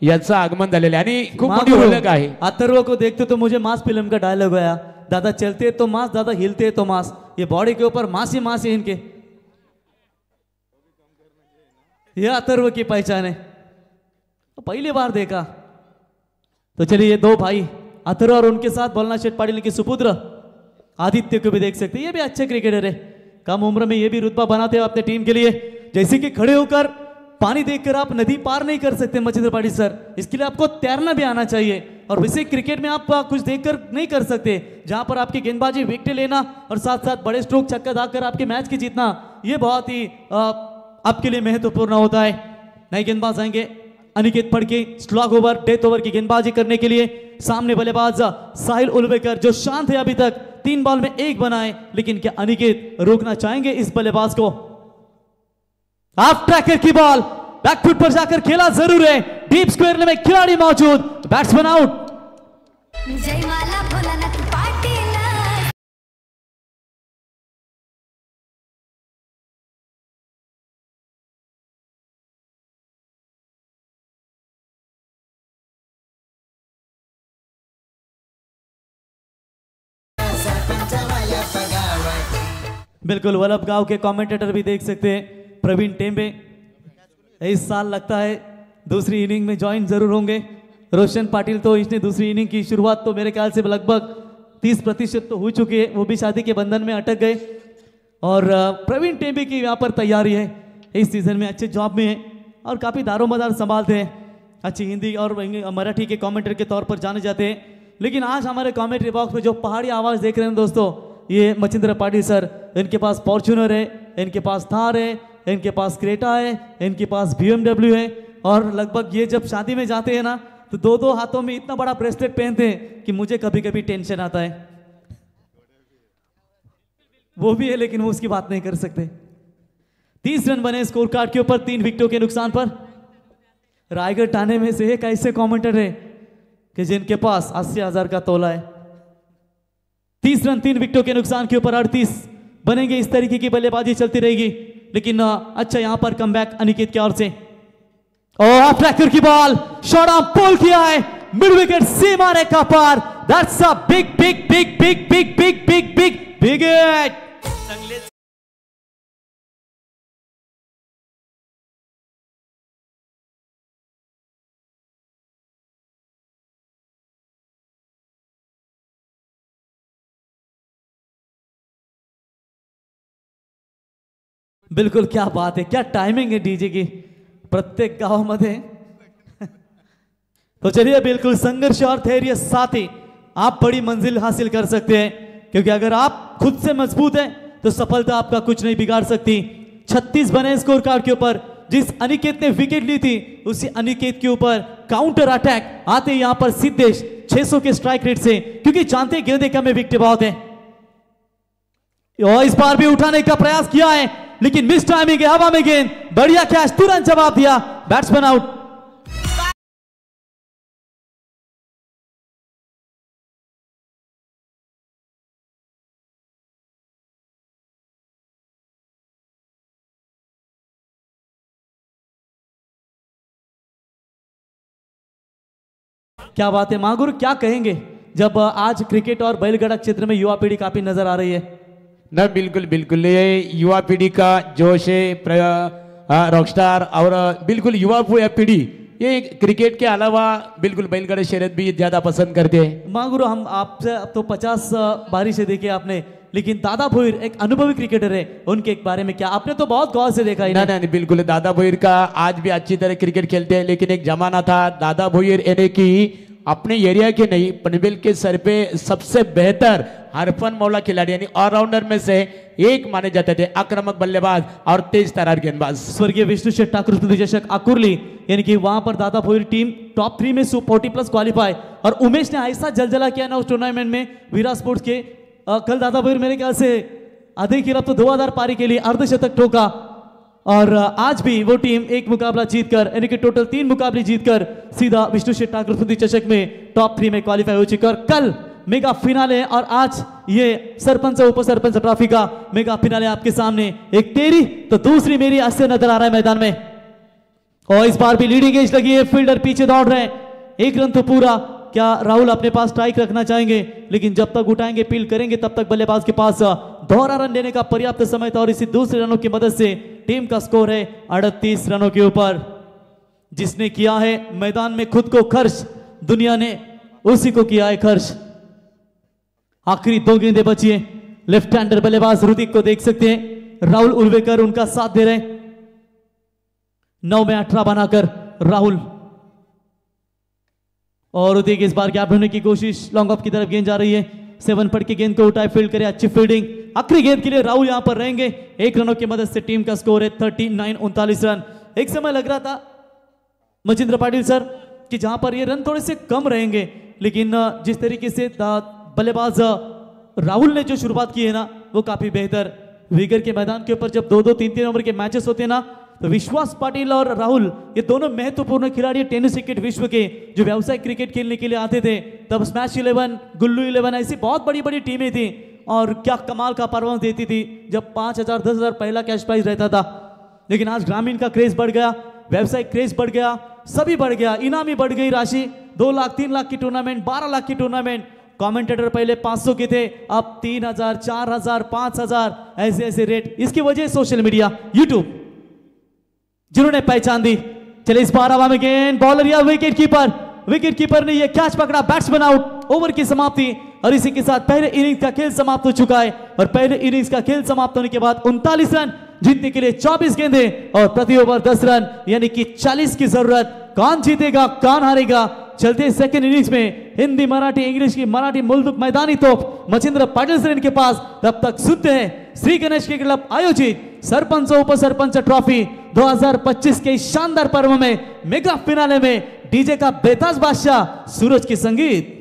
याचं आगमन झालेलं आहे आणि खूप मोठी ओळख आहे। अथर्व को देखते तो मुझे मास फिल्म का डायलॉग आया, दादा चलते तो मास, दादा हिलते तो मास। ये बॉडी के ऊपर मास ही मास है इनके। यह अथर्व की पहचान है, तो पहली बार देखा। तो चलिए ये दो भाई अथर्व और उनके साथ भोलानाथ शेठ पाटिल के सुपुत्र आदित्य को भी देख सकते हैं। ये भी अच्छे क्रिकेटर है, कम उम्र में ये भी रुतबा बनाते हैं अपने टीम के लिए। जैसे कि खड़े होकर पानी देखकर आप नदी पार नहीं कर सकते मच्छिंद्र पाटिल सर, इसके लिए आपको तैरना भी आना चाहिए। और वैसे क्रिकेट में आप कुछ देखकर नहीं कर सकते, जहां पर आपकी गेंदबाजी विकेट लेना और साथ साथ बड़े स्ट्रोक छक्का दागकर आपके मैच की जीतना, ये बहुत ही आपके लिए महत्वपूर्ण होता है। नए गेंदबाज आएंगे Aniket Phadke, slog over death over की गेंदबाजी करने के लिए। सामने बल्लेबाज साहिल उलवेकर जो शांत है अभी तक, 3 बॉल में 1 बनाए, लेकिन क्या अनिकेत रोकना चाहेंगे इस बल्लेबाज को? हाफ ट्रैकर की बॉल बैकफुट पर जाकर खेला जरूर है, डीप स्क्वायर में खिलाड़ी मौजूद, बैट्समैन आउट। जयमाला भोलानाथ पाटिल। बिल्कुल वल्लभ गांव के कमेंटेटर भी देख सकते हैं प्रवीण टेम्बे, इस साल लगता है दूसरी इनिंग में ज्वाइन जरूर होंगे। रोशन पाटिल तो इसने दूसरी इनिंग की शुरुआत तो मेरे ख्याल से लगभग 30% तो हो चुकी है, वो भी शादी के बंधन में अटक गए। और प्रवीण टेम्बे की यहाँ पर तैयारी है, इस सीजन में अच्छे जॉब में है और काफ़ी दारोमदार संभालते हैं, अच्छी हिंदी और मराठी के कमेंटेटर के तौर पर जाने जाते हैं। लेकिन आज हमारे कमेंट्री बॉक्स में जो पहाड़ी आवाज़ देख रहे हैं दोस्तों, ये मच्छिंद्र पाटिल सर, इनके पास फॉर्च्यूनर है, इनके पास थार है, इनके पास क्रेटा है, इनके पास BMW है। और लगभग ये जब शादी में जाते हैं ना, तो 2-2 हाथों में इतना बड़ा ब्रेसलेट पहनते हैं कि मुझे कभी कभी टेंशन आता है। वो भी है लेकिन वो उसकी बात नहीं कर सकते। 30 रन बने स्कोर कार्ड के ऊपर 3 विकेटों के नुकसान पर। रायगढ़ थाने में से एक ऐसे कमेंटर है कि जिनके पास 80,000 का तोला है। 30 रन 3 विकेटों के नुकसान के ऊपर 38 बनेंगे। इस तरीके की बल्लेबाजी चलती रहेगी, लेकिन अच्छा यहां पर कमबैक अनिकेत की ओर से। और ट्रैकर की बॉल शॉट ऑन पुल किया है, मिड विकेट सीमा रेखा पार। That's a big big big big big big big big big hit. बिल्कुल क्या बात है, क्या टाइमिंग है डीजे की प्रत्येक गावामध्ये। तो चलिए बिल्कुल संघर्ष और धैर्य साथ ही आप बड़ी मंजिल हासिल कर सकते हैं, क्योंकि अगर आप खुद से मजबूत हैं तो सफलता आपका कुछ नहीं बिगाड़ सकती। 36 बने स्कोर कार्ड के ऊपर। जिस अनिकेत ने विकेट ली थी उसी अनिकेत के ऊपर काउंटर अटैक आते यहां पर सिद्धेश 600 के स्ट्राइक रेट से, क्योंकि जानते गेंदे कम में विकेट बहुत है। और इस बार भी उठाने का प्रयास किया है, लेकिन मिस टाइमिंग है, हवा में गेंद, बढ़िया कैच, तुरंत जवाब दिया, बैट्समैन आउट। क्या बात है महागुरु, क्या कहेंगे जब आज क्रिकेट और बैलगाड़ा क्षेत्र में युवा पीढ़ी काफी नजर आ रही है? न बिल्कुल बिल्कुल, ये युवा पीढ़ी का जोश है, रॉकस्टार और बिल्कुल युवा पीढ़ी ये क्रिकेट के अलावा बिल्कुल बैलगाड़ी शर्यत भी ज्यादा पसंद करते हैं। महागुरु हम आपसे अब तो 50 बारी से देखे आपने, लेकिन दादा भोईर एक अनुभवी क्रिकेटर है, उनके एक बारे में क्या आपने तो बहुत गौर से देखा है? नहीं बिल्कुल, दादा भोईर का आज भी अच्छी तरह क्रिकेट खेलते हैं, लेकिन एक जमाना था दादा भोईर यानी कि अपने एरिया के नहीं पनवेल के सर पे सबसे बेहतर हरफन मौला खिलाड़ी यानी ऑलराउंडर में से एक माने जाते थे, आक्रामक बल्लेबाज और तेज तरार गेंदबाज। स्वर्गीय विष्णु शेठ ठाकुर स्मृति आकुरली, यानी कि वहां पर दादा भोईर टीम टॉप 3 में 40+ क्वालिफाई। और उमेश ने ऐसा जलजला किया ना उस टूर्नामेंट में वीरा स्पोर्ट्स के। कल दादा भोईर मेरे ख्याल से आधे खिलाफ तो 2000 पारी के लिए अर्धशतक ठोका। और आज भी वो टीम एक मुकाबला जीतकर यानी कि टोटल 3 मुकाबले जीतकर सीधा विष्णु शेठ ठाकुर स्मृति चषक में टॉप 3 में क्वालिफाई हो चुकी है। और कल मेगा फिनाले और आज ये सरपंच उप सरपंच ट्रॉफी का मेगा फिनाले आपके सामने। एक तेरी तो दूसरी मेरी ऐसे नजर आ रहा है मैदान में। और इस बार भी लीडिंग एज लगी है, फील्डर पीछे दौड़ रहे हैं, 1 रन तो पूरा। क्या राहुल अपने पास स्ट्राइक रखना चाहेंगे? लेकिन जब तक उठाएंगे फील्ड करेंगे तब तक बल्लेबाज के पास दोहरा रन लेने का पर्याप्त समय था। और इसी दूसरे रनों की मदद से टीम का स्कोर है 38 रनों के ऊपर। जिसने किया है मैदान में खुद को खर्च, दुनिया ने उसी को किया है खर्च। आखिरी 2 गेंदें बची है। लेफ्ट हैंडर बल्लेबाज ऋतिक को देख सकते हैं, राहुल उल्वेकर उनका साथ दे रहे हैं। 9 में 18 बनाकर राहुल और ऋतिक इस बार गैप ढूंढने की कोशिश, लॉन्ग ऑफ की तरफ गेंद जा रही है। 7 पट के गेंद को उठाए, फील्ड करे, अच्छी फील्डिंग। आखिरी गेंद के लिए राहुल यहां पर रहेंगे। 1 रनों की मदद से टीम का स्कोर है 39 रन। एक समय लग रहा था मचिंद्र पाटिल सर कि जहां पर ये रन थोड़े से कम रहेंगे, लेकिन जिस तरीके से बल्लेबाज राहुल ने जो शुरुआत की है ना, वो काफी बेहतर। विगर के मैदान के ऊपर जब 2-2, 3-3 ओवर के मैचेस होते हैं ना, तो विश्वास पाटिल और राहुल ये दोनों महत्वपूर्ण खिलाड़ी टेनिस क्रिकेट विश्व के, जो व्यावसायिक क्रिकेट खेलने के लिए आते थे। तब स्मैश 11, गुल्लू 11 ऐसी बहुत बड़ी बड़ी टीमें थी और क्या कमाल का परफॉर्मेंस देती थी जब 5,000 10,000 पहला कैश प्राइज रहता था। लेकिन आज ग्रामीण का क्रेज बढ़ गया, व्यावसायिक क्रेज बढ़ गया, सभी बढ़ गया, इनामी बढ़ गई राशि। 2 लाख 3 लाख की टूर्नामेंट, 12 लाख की टूर्नामेंट। कमेंटेटर पहले 500 के थे, अब 3,000 4,000 5,000 ऐसे ऐसे रेट। इसकी वजह सोशल मीडिया, यूट्यूब जिन्होंने पहचान दी। चले इस बार हवा में गेंद, बॉलर या विकेट कीपर ने यह कैच पकड़ा, बैट्समैन आउट। ओवर की समाप्ति और इसी के साथ पहले इनिंग्स का खेल समाप्त हो चुका है। और पहले इनिंग्स का खेल समाप्त होने के बाद 39 रन जीतने के लिए 24 गेंदें और प्रति ओवर 10 रन, यानी कि 40 की जरूरत। कौन जीतेगा कौन हारेगा, चलते सेकंड इनिंग्स में हिंदी मराठी इंग्लिश की मराठी मुल्क मैदानी तोप मचिंद्र पाटिल सर इनके पास। तब तक सुनते हैं श्री गणेश क्रिकेट क्लब आयोजित सरपंच उपसरपंच ट्रॉफी 2025 के शानदार पर्व में मेगा फिनाले में डीजे का बेताज बादशाह सूरज की संगीत।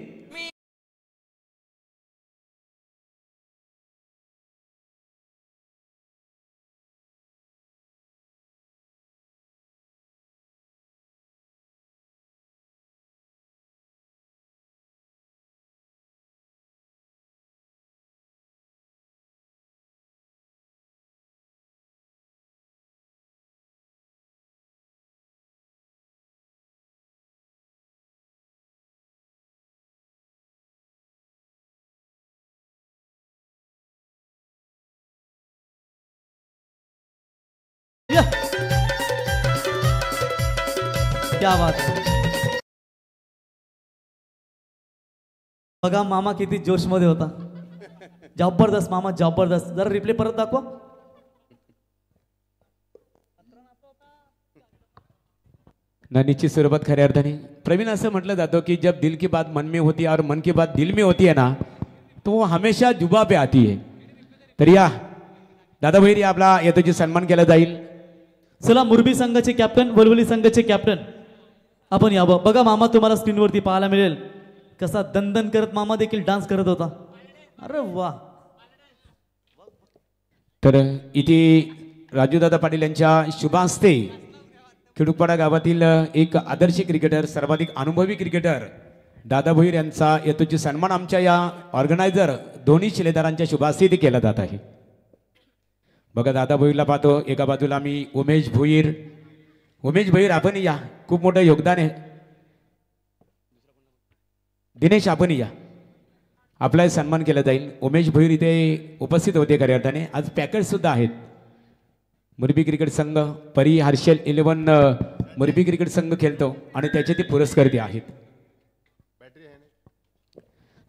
क्या बात है, बघा मामा किती जोश मध्ये होता. जबरदस्त मामा, जबरदस्त. जरा रिप्ले परत दाखवा. नानीची सुरुवात खऱ्या अर्थाने प्रवीण असं म्हटलं जातं की जब दिल की बात मन में होती है और मन की बात दिल में होती है ना, तो वो हमेशा जुबा पे आती है. तर या दादा भैरी आपला येतोची सन्मान केला जाईल. चला मुरबी संघाचे कॅप्टन, वलवली संघाचे कॅप्टन आपण यावं. बघा मामा तुम्हाला स्क्रीनवरती पाहायला मिळेल कसा दंदन करत मामा देखील डान्स करत होता. अरे वा. तर इथे राजूदादा पाटील यांच्या शुभ हस्ते खिडूकपाडा गावातील एक आदर्श क्रिकेटर, सर्वाधिक अनुभवी क्रिकेटर दादा भोईर यांचा येतोची सन्मान आमच्या या ऑर्गनायझर दोन्ही शिलेदारांच्या शुभ हस्ते केला जात आहे. बघा दादा भोईरला पाहतो, एका बाजूला मी उमेश भोईर. उमेश भोईर आपण या, खूप मोठं योगदान आहे. दिनेश आपण या, आपला सन्मान केला जाईल. उमेश भोईर इथे उपस्थित होते खऱ्या अर्थाने. आज पॅकेज सुद्धा आहेत. मुरबी क्रिकेट संघ परी हर्षल 11 मुरबी क्रिकेट संघ खेळतो आणि त्याचे ते पुरस्कर्ते आहेत.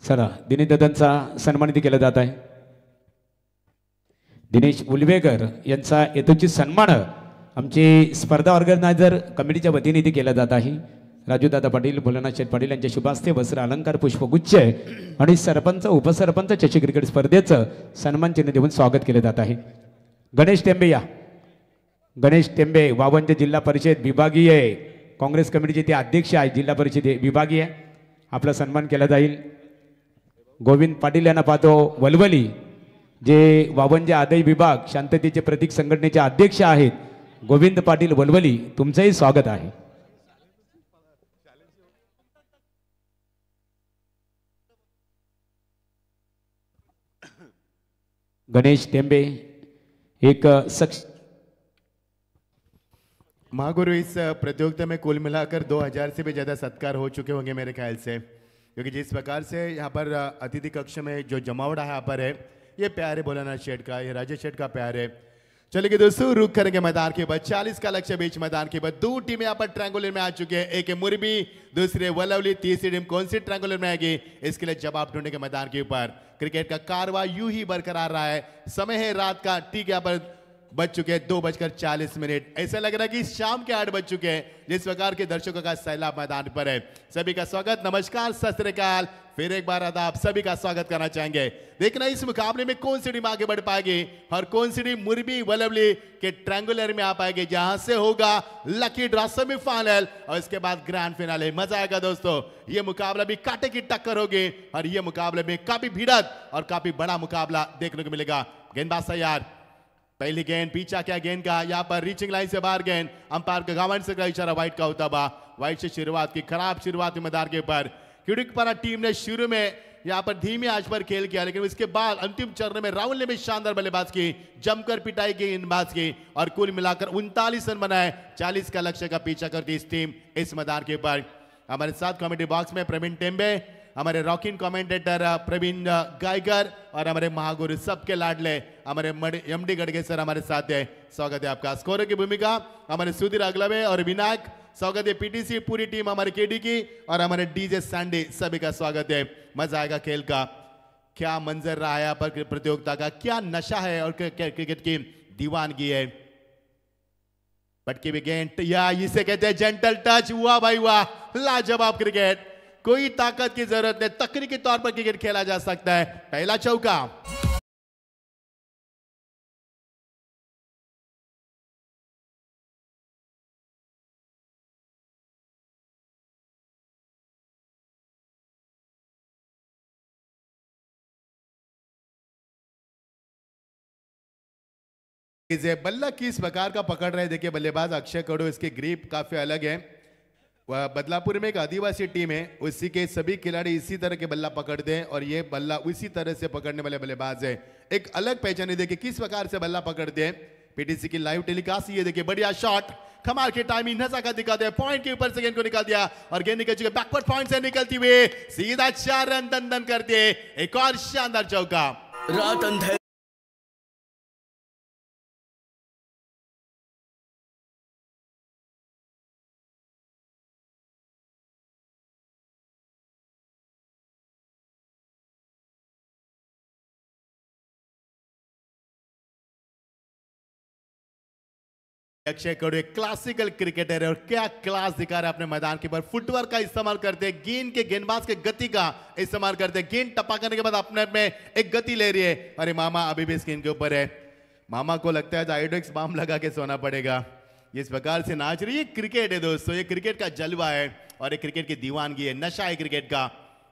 चला दिनेश दादांचा सन्मान इथे केला जात आहे. दिनेश उलवेकर यांचा येतोची सन्मान आमचे स्पर्धा ऑर्गनायझर कमिटीच्या वतीने इथे केला जात आहे. राजूदादा पाटील, भोलानाथ शेठ पाटील यांच्या शुभ हस्ते वस्त्र अलंकार, पुष्पगुच्छ आणि सरपंच उपसरपंच चषक क्रिकेट स्पर्धेचं सन्मान चिन्ह देऊन स्वागत केले जात आहे. गणेश टेंबे या. गणेश टेंबे वावंज जिल्हा परिषद विभागीय काँग्रेस कमिटीचे ते अध्यक्ष आहेत. जिल्हा परिषद विभागीय आपला सन्मान केला जाईल. गोविंद पाटील यांना पाहतो वलवली, जे वावंज आदय विभाग शांततेचे प्रतीक संघटनेचे अध्यक्ष आहेत. गोविंद पाटील वलवली, तुमचंही स्वागत आहे. गणेश टेंबे एक महागुरु, इस प्रतियोगिता में कुल मिलाकर 2000 से भी ज़्यादा सत्कार हो चुके होंगे मेरे ख्याल से, क्योंकि जिस प्रकार से यहाँ पर अतिथि कक्ष में जो जमावड़ा यहाँ पर है, ये प्यार है भोलानाथ शेठ का, ये राजेश शेठ का प्यार है. चलिए दोस्तों, रुक करेंगे मैदान के बाद 40 का लक्ष्य बीच मैदान के बाद दो टीमें यहाँ पर ट्रायंगुलर में आ चुके हैं। एक है मुरबी, दूसरी वलवली, तीसरी टीम कौन सी ट्रायंगुलर में आएगी, इसके लिए जवाब ढूंढने के मैदान के ऊपर। क्रिकेट का कारवा यूं ही बरकरार रहा है। समय है रात का, ठीक यहाँ पर बज चुके हैं 2:40। ऐसा लग रहा है कि शाम के 8 बज चुके हैं, जिस प्रकार के दर्शकों का सैलाब मैदान पर है। सभी का स्वागत, नमस्कार, सत श्री अकाल, फिर एक बार आदाब, सभी का स्वागत करना चाहेंगे। देखना इस मुकाबले में कौन सी टीम आगे बढ़ पाएगी और कौन सी टीम मुरबी वलवली के ट्रायंगुलर में आ पाएगी, जहां से होगा लकी ड्रॉ सेमीफाइनल और इसके बाद ग्रैंड फिनाले। मजा आएगा दोस्तों, ये मुकाबला भी कांटे की टक्कर होगी और ये मुकाबले में काफी भिड़त और काफी बड़ा मुकाबला देखने को मिलेगा। गेंदबाज तैयार, पहली गेंद, पीछा क्या गेंद का, यहाँ पर रीचिंग लाइन से बाहर गेंद, अंपायर का गवर्नर से इशारा व्हाइट का होता बा। व्हाइट से शुरुआत की, खराब शुरुआत मैदान के ऊपर। क्यूडिकपारा टीम ने शुरू में यहाँ पर धीमी आंच पर खेल किया, लेकिन उसके बाद अंतिम चरण में राहुल ने भी शानदार बल्लेबाज की, जमकर पिटाई की गेंदबाज की और कुल मिलाकर 39 रन बनाए। 40 का लक्ष्य का पीछा करती इस टीम इस मैदान के ऊपर। हमारे साथ कमेंट्री बॉक्स में प्रवीण टेम्बे, हमारे रॉकिंग कमेंटेटर प्रवीण गायकर और हमारे महागुरु सबके लाडले हमारे एमडी गड़गे सर हमारे साथ है। स्वागत है आपका। स्कोर की भूमिका हमारे सुधीर अगलवे और विनायक। स्वागत है पीटीसी पूरी टीम हमारे केडी की और हमारे डीजे सैंडी, सभी का स्वागत है। मजा आएगा खेल का। क्या मंजर रहा है यहाँ पर प्रतियोगिता का, क्या नशा है और क्रिकेट की दीवानगी है। पटकी भी गेंद, या इसे कहते हैं जेंटल टच। हुआ भाई वाह, लाजवाब क्रिकेट, कोई ताकत की जरूरत नहीं, तकनीकी तौर पर क्रिकेट खेला जा सकता है। पहला चौका, बल्ला किस प्रकार का पकड़ रहे हैं। देखिए बल्लेबाज अक्षय कड़ो, इसके ग्रिप काफी अलग है। वह बदलापुर में एक आदिवासी टीम है, उसी के सभी खिलाड़ी इसी तरह के बल्ला पकड़ते हैं और ये बल्ला उसी तरह से पकड़ने वाले बल्लेबाज है। एक अलग पहचान है, देखिए किस प्रकार से बल्ला पकड़ते हैं। पीटीसी की लाइव टेलीकास्ट, ये देखिए बढ़िया शॉट, कमाल की टाइमिंग, नजाकत दिखाते हैं। पॉइंट के ऊपर से गेंद को निकाल दिया और गेंद निकल चुके बैकवर्ड पॉइंट से निकलती हुई सीधा 4 रन दन दन करते। एक और शानदार चौका। रात अंधेरी अक्षय कड़ो एक क्लासिकल क्रिकेटर है और क्या क्लास दिखा रहा है अपने मैदान के ऊपर। फुटवर्क का इस्तेमाल करते हैं, गेंद के गेंदबाज के गति का इस्तेमाल करते हैं। गेंद टपा करने के बाद अपने में एक गति ले रही है। अरे मामा अभी भी स्क्रीन के ऊपर है, मामा को लगता है आयोडेक्स बाम लगा के सोना पड़ेगा। इस प्रकार से नाच रही है। क्रिकेट है दोस्तों, ये क्रिकेट का जलवा है और ये क्रिकेट की दीवानगी है, नशा है क्रिकेट का।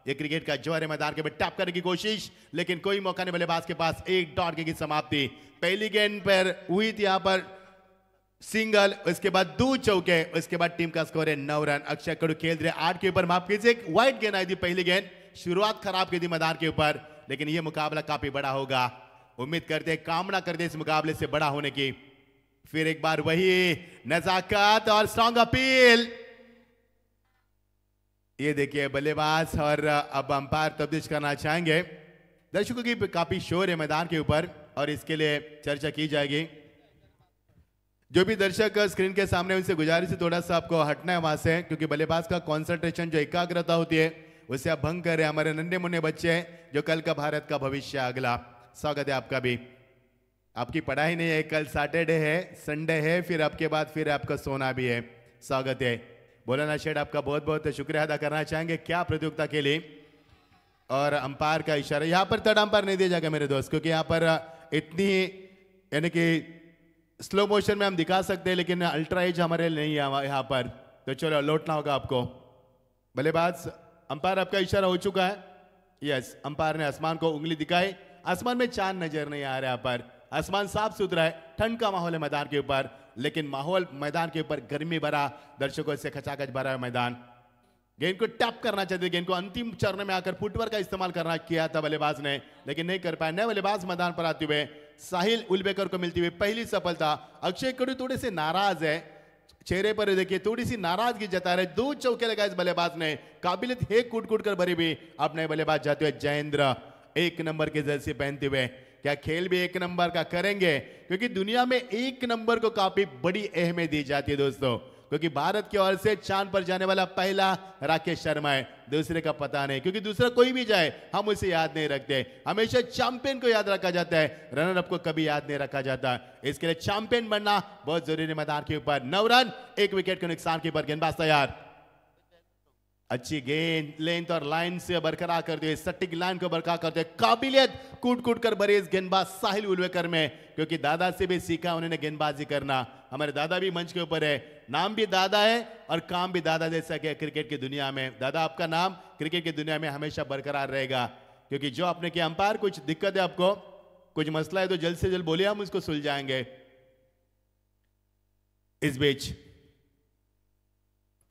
ये क्रिकेट का जोर है। मैदान के ऊपर टैप करने की कोशिश, लेकिन कोई मौका नहीं बल्लेबाज के पास। एक डॉट की समाप्ति। पहली गेंद पर हुई थी यहाँ पर सिंगल, उसके बाद 2 चौके, उसके बाद टीम का स्कोर है 9 रन। अक्षय कड़ो खेल रहे 8 के ऊपर, माफ कीजिए एक वाइट गेंद आई थी पहली गेंद, शुरुआत खराब की थी मैदान के ऊपर, लेकिन यह मुकाबला काफी बड़ा होगा। उम्मीद करते हैं, कामना करते हैं इस मुकाबले से बड़ा होने की। फिर एक बार वही नजाकत और स्ट्रॉन्ग अपील। ये देखिए बल्लेबाज और अब अंपायर तब्दील करना चाहेंगे। दर्शकों की काफी शोर है मैदान के ऊपर और इसके लिए चर्चा की जाएगी। जो भी दर्शक स्क्रीन के सामने, उनसे गुजारिश है थोड़ा सा आपको हटना है वहां से, क्योंकि बल्लेबाज का कंसंट्रेशन जो एकाग्रता होती है उसे आप भंग कर रहे हैं। हमारे नन्हे मुन्ने बच्चे हैं जो कल का भारत का भविष्य अगला। स्वागत है आपका भी। आपकी पढ़ाई नहीं है, कल सैटरडे है, संडे है, फिर आपके बाद फिर आपका सोना भी है। स्वागत है। बोलाना शेड आपका बहुत बहुत शुक्रिया अदा करना चाहेंगे क्या प्रतियोगिता के लिए। और अंपायर का इशारा, यहाँ पर थर्ड अंपायर नहीं दिया जाएगा मेरे दोस्त, क्योंकि यहाँ पर इतनी यानी कि स्लो मोशन में हम दिखा सकते हैं, लेकिन अल्ट्रा एज हमारे नहीं है यहाँ पर, तो चलो लौटना होगा आपको। बल्लेबाज, अंपायर आपका इशारा हो चुका है। यस, अंपायर ने आसमान को उंगली दिखाई। आसमान में चांद नजर नहीं आ रहा है पर आसमान साफ सुथरा है, ठंड का माहौल है मैदान के ऊपर, लेकिन माहौल मैदान के ऊपर गर्मी भरा, दर्शकों से खचाखच भरा है मैदान। गेंद को टैप करना चाहते, गेंद को अंतिम चरण में आकर फुटवर्क का इस्तेमाल करना किया था बल्लेबाज ने, लेकिन नहीं कर पाया। नए बल्लेबाज मैदान पर आते हुए साहिल उलबेकर को मिलती हुई पहली सफलता। अक्षय कड़ो थोड़े से नाराज है, चेहरे पर देखिए थोड़ी सी नाराजगी जता रहे। 2 चौके लगाए इस बल्लेबाज ने, काबिलियत है कूट कूट कर भरी भी। अपने बल्लेबाज जाते हुए जयेंद्र 1 नंबर की जर्सी पहनते हुए, क्या खेल भी एक नंबर का करेंगे, क्योंकि दुनिया में एक नंबर को काफी बड़ी अहमियत दी जाती है दोस्तों, क्योंकि भारत की ओर से चांद पर जाने वाला पहला राकेश शर्मा है, दूसरे का पता नहीं, क्योंकि दूसरा कोई भी जाए हम उसे याद नहीं रखते, हमेशा चैंपियन को याद रखा जाता है, रनर अप को कभी याद नहीं रखा जाता। इसके लिए चैंपियन बनना बहुत जरूरी है। मैदान के ऊपर 9 रन, 1 विकेट के नुकसान के ऊपर गेंदबाज तैयार। अच्छी गेंद लेंथ और लाइन से बरकरार करते हुए, सटीक लाइन को बरकरार करते हुए, काबिलियत कूट कूट कर भरे इस गेंदबाज साहिल उलवेकर में, क्योंकि दादा से भी सीखा उन्होंने गेंदबाजी करना। हमारे दादा भी मंच के ऊपर है, नाम भी दादा है और काम भी दादा जैसा कि क्रिकेट की दुनिया में। दादा आपका नाम क्रिकेट की दुनिया में हमेशा बरकरार रहेगा, क्योंकि जो आपने किया अंपायर, कुछ दिक्कत है आपको, कुछ मसला है तो जल्द से जल्द बोलिए, हम उसको सुलझाएंगे। इस बीच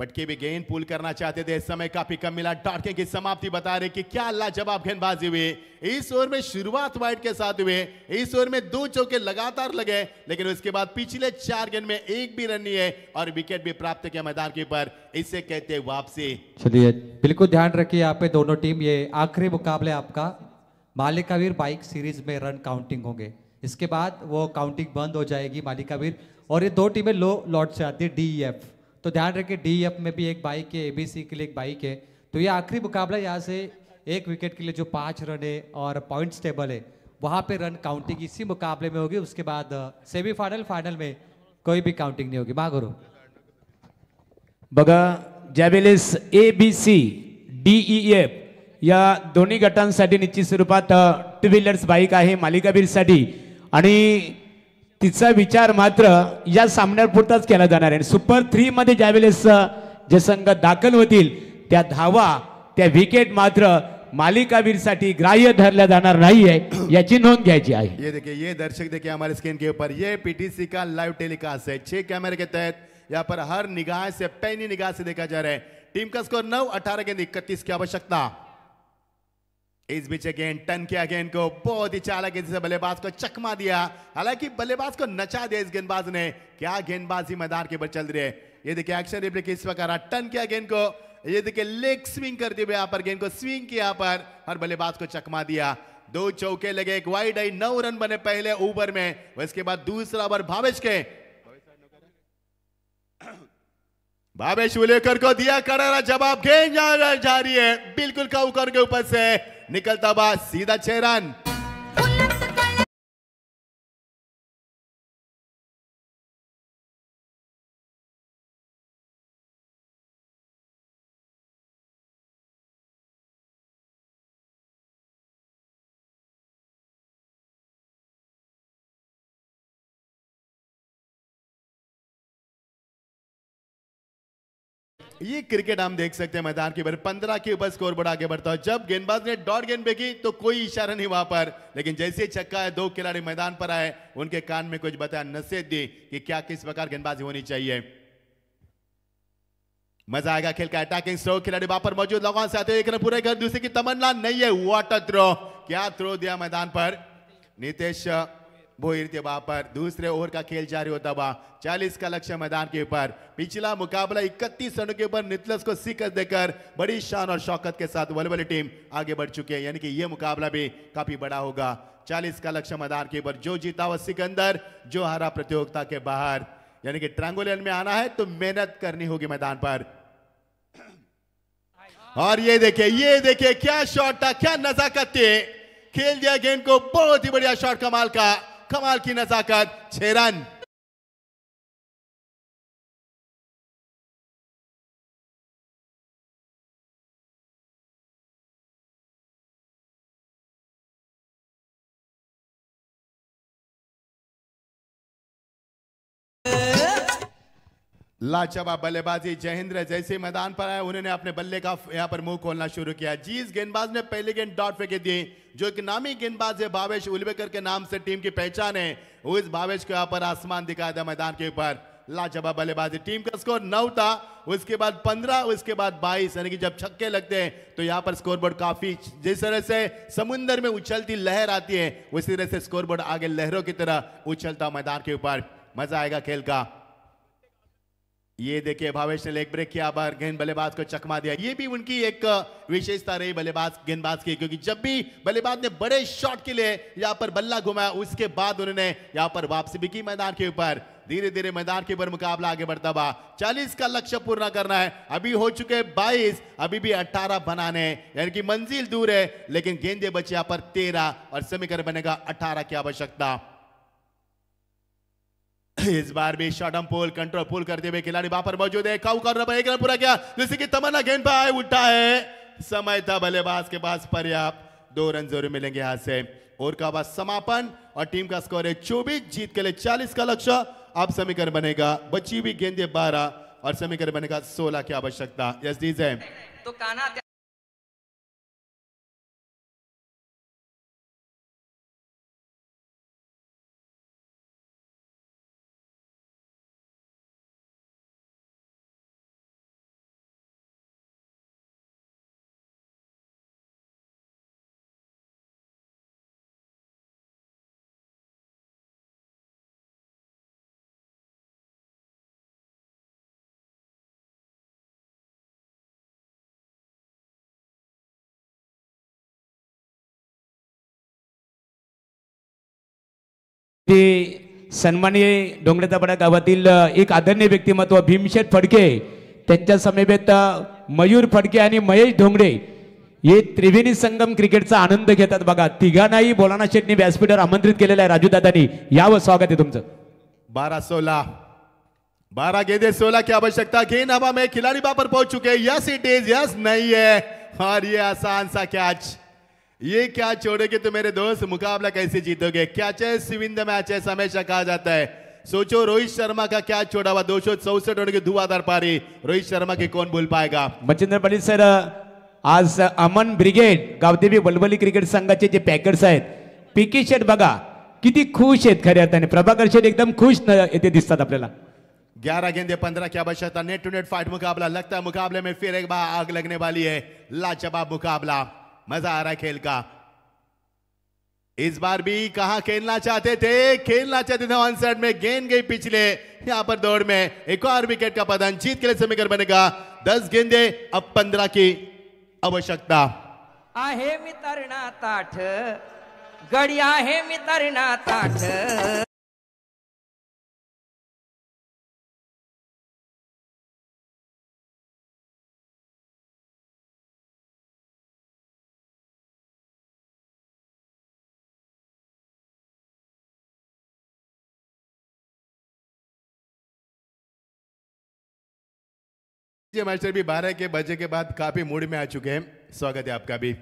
पटके भी गेंद पुल करना चाहते थे, समय काफी कम मिला, डॉट की समाप्ति बता रहे कि क्या लाजवाब गेंदबाजी हुई। इस ओवर में शुरुआत वाइड के साथ हुए, इस ओवर में 2 चौके लगातार लगे, लेकिन उसके बाद पिछले 4 गेंद में एक भी रन नहीं है और विकेट भी प्राप्त किया मैदान के ऊपर, इसे कहते हैं वापसी। चलिए बिल्कुल ध्यान रखिए यहाँ पे दोनों टीम, ये आखिरी मुकाबले आपका मालिकावीर बाइक सीरीज में रन काउंटिंग होंगे, इसके बाद वो काउंटिंग बंद हो जाएगी मालिकावीर, और ये 2 टीमें लो लॉट से आती है DEF, तो ध्यान रखिए DEF में भी एक बाइक है, ABC के लिए एक बाइक है, तो ये आखिरी मुकाबला, यहाँ से 1 विकेट के लिए जो 5 रन है और पॉइंट्स टेबल है वहाँ पे रन काउंटिंग इसी मुकाबले में होगी, उसके बाद सेमीफाइनल फाइनल में कोई भी काउंटिंग नहीं होगी। मागुरु बघा, ज्यावेळेस ABC DEF या दोन्ही गटांसाठी निश्चित स्वरूपात 2 व्हीलर्स बाईक आहे मालिकावीरसाठी, आणि तिचा विचार मात्र या सामन्यापुरताच केला जाणार आहे। सुपर 3 मध्ये ज्यावेळेस जे संघ दाखल होतील त्या धावा, त्या विकेट मात्र मालिकावीरसाठी ग्राह्य धरल्या जाणार नाहीये, याची नोंद घ्यायची आहे। ये देखिए, ये दर्शक देखिए हमारे स्क्रीन के ऊपर, ये PTC का लाइव टेलीकास्ट है, 6 कैमरे के तहत यहाँ पर हर निगाह से, पैनी निगाह से देखा जा रहा है। टीम का स्कोर 9, 18 गेंद 31 की आवश्यकता। इस बीच गेंद टर्न किया, गेंद को बहुत ही चालाकी से बल्लेबाज को चकमा दिया, हालांकि बल्लेबाज को नचा दिया इस गेंदबाज ने। क्या गेंदबाजी मैदान के ऊपर चल रही है, ये देखिए एक्शन रिप्ले किस प्रकार, टर्न किया गेंद को, ये देखिए लेग स्विंग करते हुए यहाँ पर गेंद को स्विंग किया पर और बल्लेबाज को चकमा दिया। 2 चौके लगे, एक वाइड आई, 9 रन बने पहले ओवर में, उसके बाद दूसरा ओवर भावेश के, भावेश उलेकर को दिया करारा जवाब, गेंद जा रही है बिल्कुल काउकर के ऊपर से निकलता हुआ सीधा 6 रन। ये क्रिकेट हम देख सकते हैं मैदान के ऊपर 15 के ऊपर स्कोर बोर्ड आगे बढ़ता है। जब गेंदबाज ने डॉट गेंद फेंकी तो कोई इशारा नहीं वहां पर, लेकिन जैसे ही छक्का है 2 खिलाड़ी मैदान पर आए, उनके कान में कुछ बताया, नसीहत दी कि क्या किस प्रकार गेंदबाजी होनी चाहिए। मजा आएगा खेल का। अटैकिंग स्ट्रोक, खिलाड़ी वहां पर मौजूद, लगान से आते हुए एक रन पूरे कर, दूसरे की तमन्ना नहीं है, वाटर थ्रो, क्या थ्रो दिया मैदान पर नीतीश भोईर के वहां पर। दूसरे ओवर का खेल जारी होता हुआ 40 का लक्ष्य मैदान के ऊपर। पिछला मुकाबला 31 रनों के ऊपर निकलस को शिकस्त देकर बड़ी शान और शौकत के साथ वलवली टीम आगे बढ़ चुकी है, यानी कि यह मुकाबला भी काफी बड़ा होगा। 40 का लक्ष्य मैदान के ऊपर, जो जीता वो सिकंदर, जो हारा प्रतियोगिता के बाहर, यानी कि ट्रायंगुलर में आना है तो मेहनत करनी होगी मैदान पर। और ये देखिए क्या शॉट था, क्या नजाकत थी, खेल दिया गेंद को, बहुत ही बढ़िया शॉट, कमाल की नजाकत, 6 रन। लाजवाब बल्लेबाजी, जयेंद्र जैसे मैदान पर आए उन्होंने अपने बल्ले का यहां पर मुंह खोलना शुरू किया। जिस गेंदबाज ने पहले गेंद डॉट फेंकी थी, जो एक नामी गेंदबाज है भावेश उलवेकर के नाम से टीम की पहचान है, उस भावेश को यहां पर आसमान दिखाया था मैदान के ऊपर। लाजवाब बल्लेबाजी, टीम का स्कोर 9 था, उसके बाद 15, उसके बाद 22, यानी कि जब छक्के लगते हैं तो यहां पर स्कोरबोर्ड काफी, जिस तरह से समुद्र में उछलती लहर आती है उसी तरह से स्कोरबोर्ड आगे लहरों की तरह उछलता मैदान के ऊपर। मजा आएगा खेल का। ये देखिए भावेश ने लेग ब्रेक किया, बार गेंद बल्लेबाज को चकमा दिया। ये भी उनकी एक विशेषता रही गेंदबाज की, क्योंकि जब भी बल्लेबाज ने बड़े शॉट के लिए यहां पर बल्ला घुमाया, उसके बाद उन्होंने यहां पर वापसी भी की मैदान के ऊपर। धीरे धीरे मैदान के ऊपर मुकाबला आगे बढ़ता हुआ 40 का लक्ष्य पूर्ण करना है। अभी हो चुके 22, अभी भी 18 बनाने, यानी कि मंजिल दूर है, लेकिन गेंदे बचे यहां पर 13 और समीकरण बनेगा 18 की आवश्यकता। इस बार भी शॉट पुल कंट्रोल पुल करते हुए खिलाड़ी वहां पर मौजूद है। काउ कर रहा है, एक रन पूरा किया, जैसे कि तमन्ना गेंद पर आए, उठा है, समय था बल्लेबाज के पास पर्याप्त, 2 रन जरूर मिलेंगे यहां से। और का बाद समापन और टीम का स्कोर है 24, जीत के लिए 40 का लक्ष्य। अब समीकरण बनेगा, बची हुई गेंदे 12 और समीकरण बनेगा 16 की आवश्यकता। यस डीजे तो काना ते सन्माननीय डोंगरेतापाडा गावातील एक आदरणीय व्यक्तिमत्व भीमशेठ फडके, त्यांच्या समेत मयूर फडके आणि महेश ढोंगरे हे त्रिवेणी संगम क्रिकेटचा आनंद घेतात बघा। तिघांनाही बोलाना शेटने व्यासपीठावर आमंत्रित केलेलं आहे। राजू दादानी यावं, स्वागत आहे तुमचं। 12-16, 12 गेंदे 16 की आवश्यकता। गेंद हवा में, खिलाड़ी वहां पर पहुंच चुके हैं। यस इट इज, यस नहीं है, और ये आसान सा कैच। ये क्या छोड़ोगे तो मेरे दोस्त, मुकाबला कैसे जीतोगे। कैचेस विन द मैचेस हमेशा कहा जाता है। सोचो रोहित शर्मा का कैच छोड़ा हुआ, 264 रन की धुआंधार पारी, रोहित शर्मा की कौन भूल पाएगा। मच्छिंद्र पाटील सर, आज अमन ब्रिगेड गावदेवी वलवली क्रिकेट संघाचे जे पॅकर्स आहेत, पीके शेट बघा किती खुश आहेत खऱ्या अर्थाने। प्रभाकर शेट एकदम खुश येते दिसतात आपल्याला। 11 गेंदे 15 की आवश्यकता। नेट टू नेट फाइट मुकाबला, लगता है मुकाबले में फिर एक बार आग लगने वाली है। लाजवाब मुकाबला, मजा आ रहा है खेल का। इस बार भी कहां खेलना चाहते थे ऑन साइड में, गेंद गई पिछले, यहां पर दौड़ में एक और विकेट का पतन। जीत के लिए समीकरण बनेगा 10 गेंदे अब 15 की आवश्यकता। आहे मितरणा ताठ, गडी आहे मितरणा ताठ। ये मास्टर भी 12 के बजे के बाद काफी मूड में आ चुके हैं। स्वागत है आपका भी।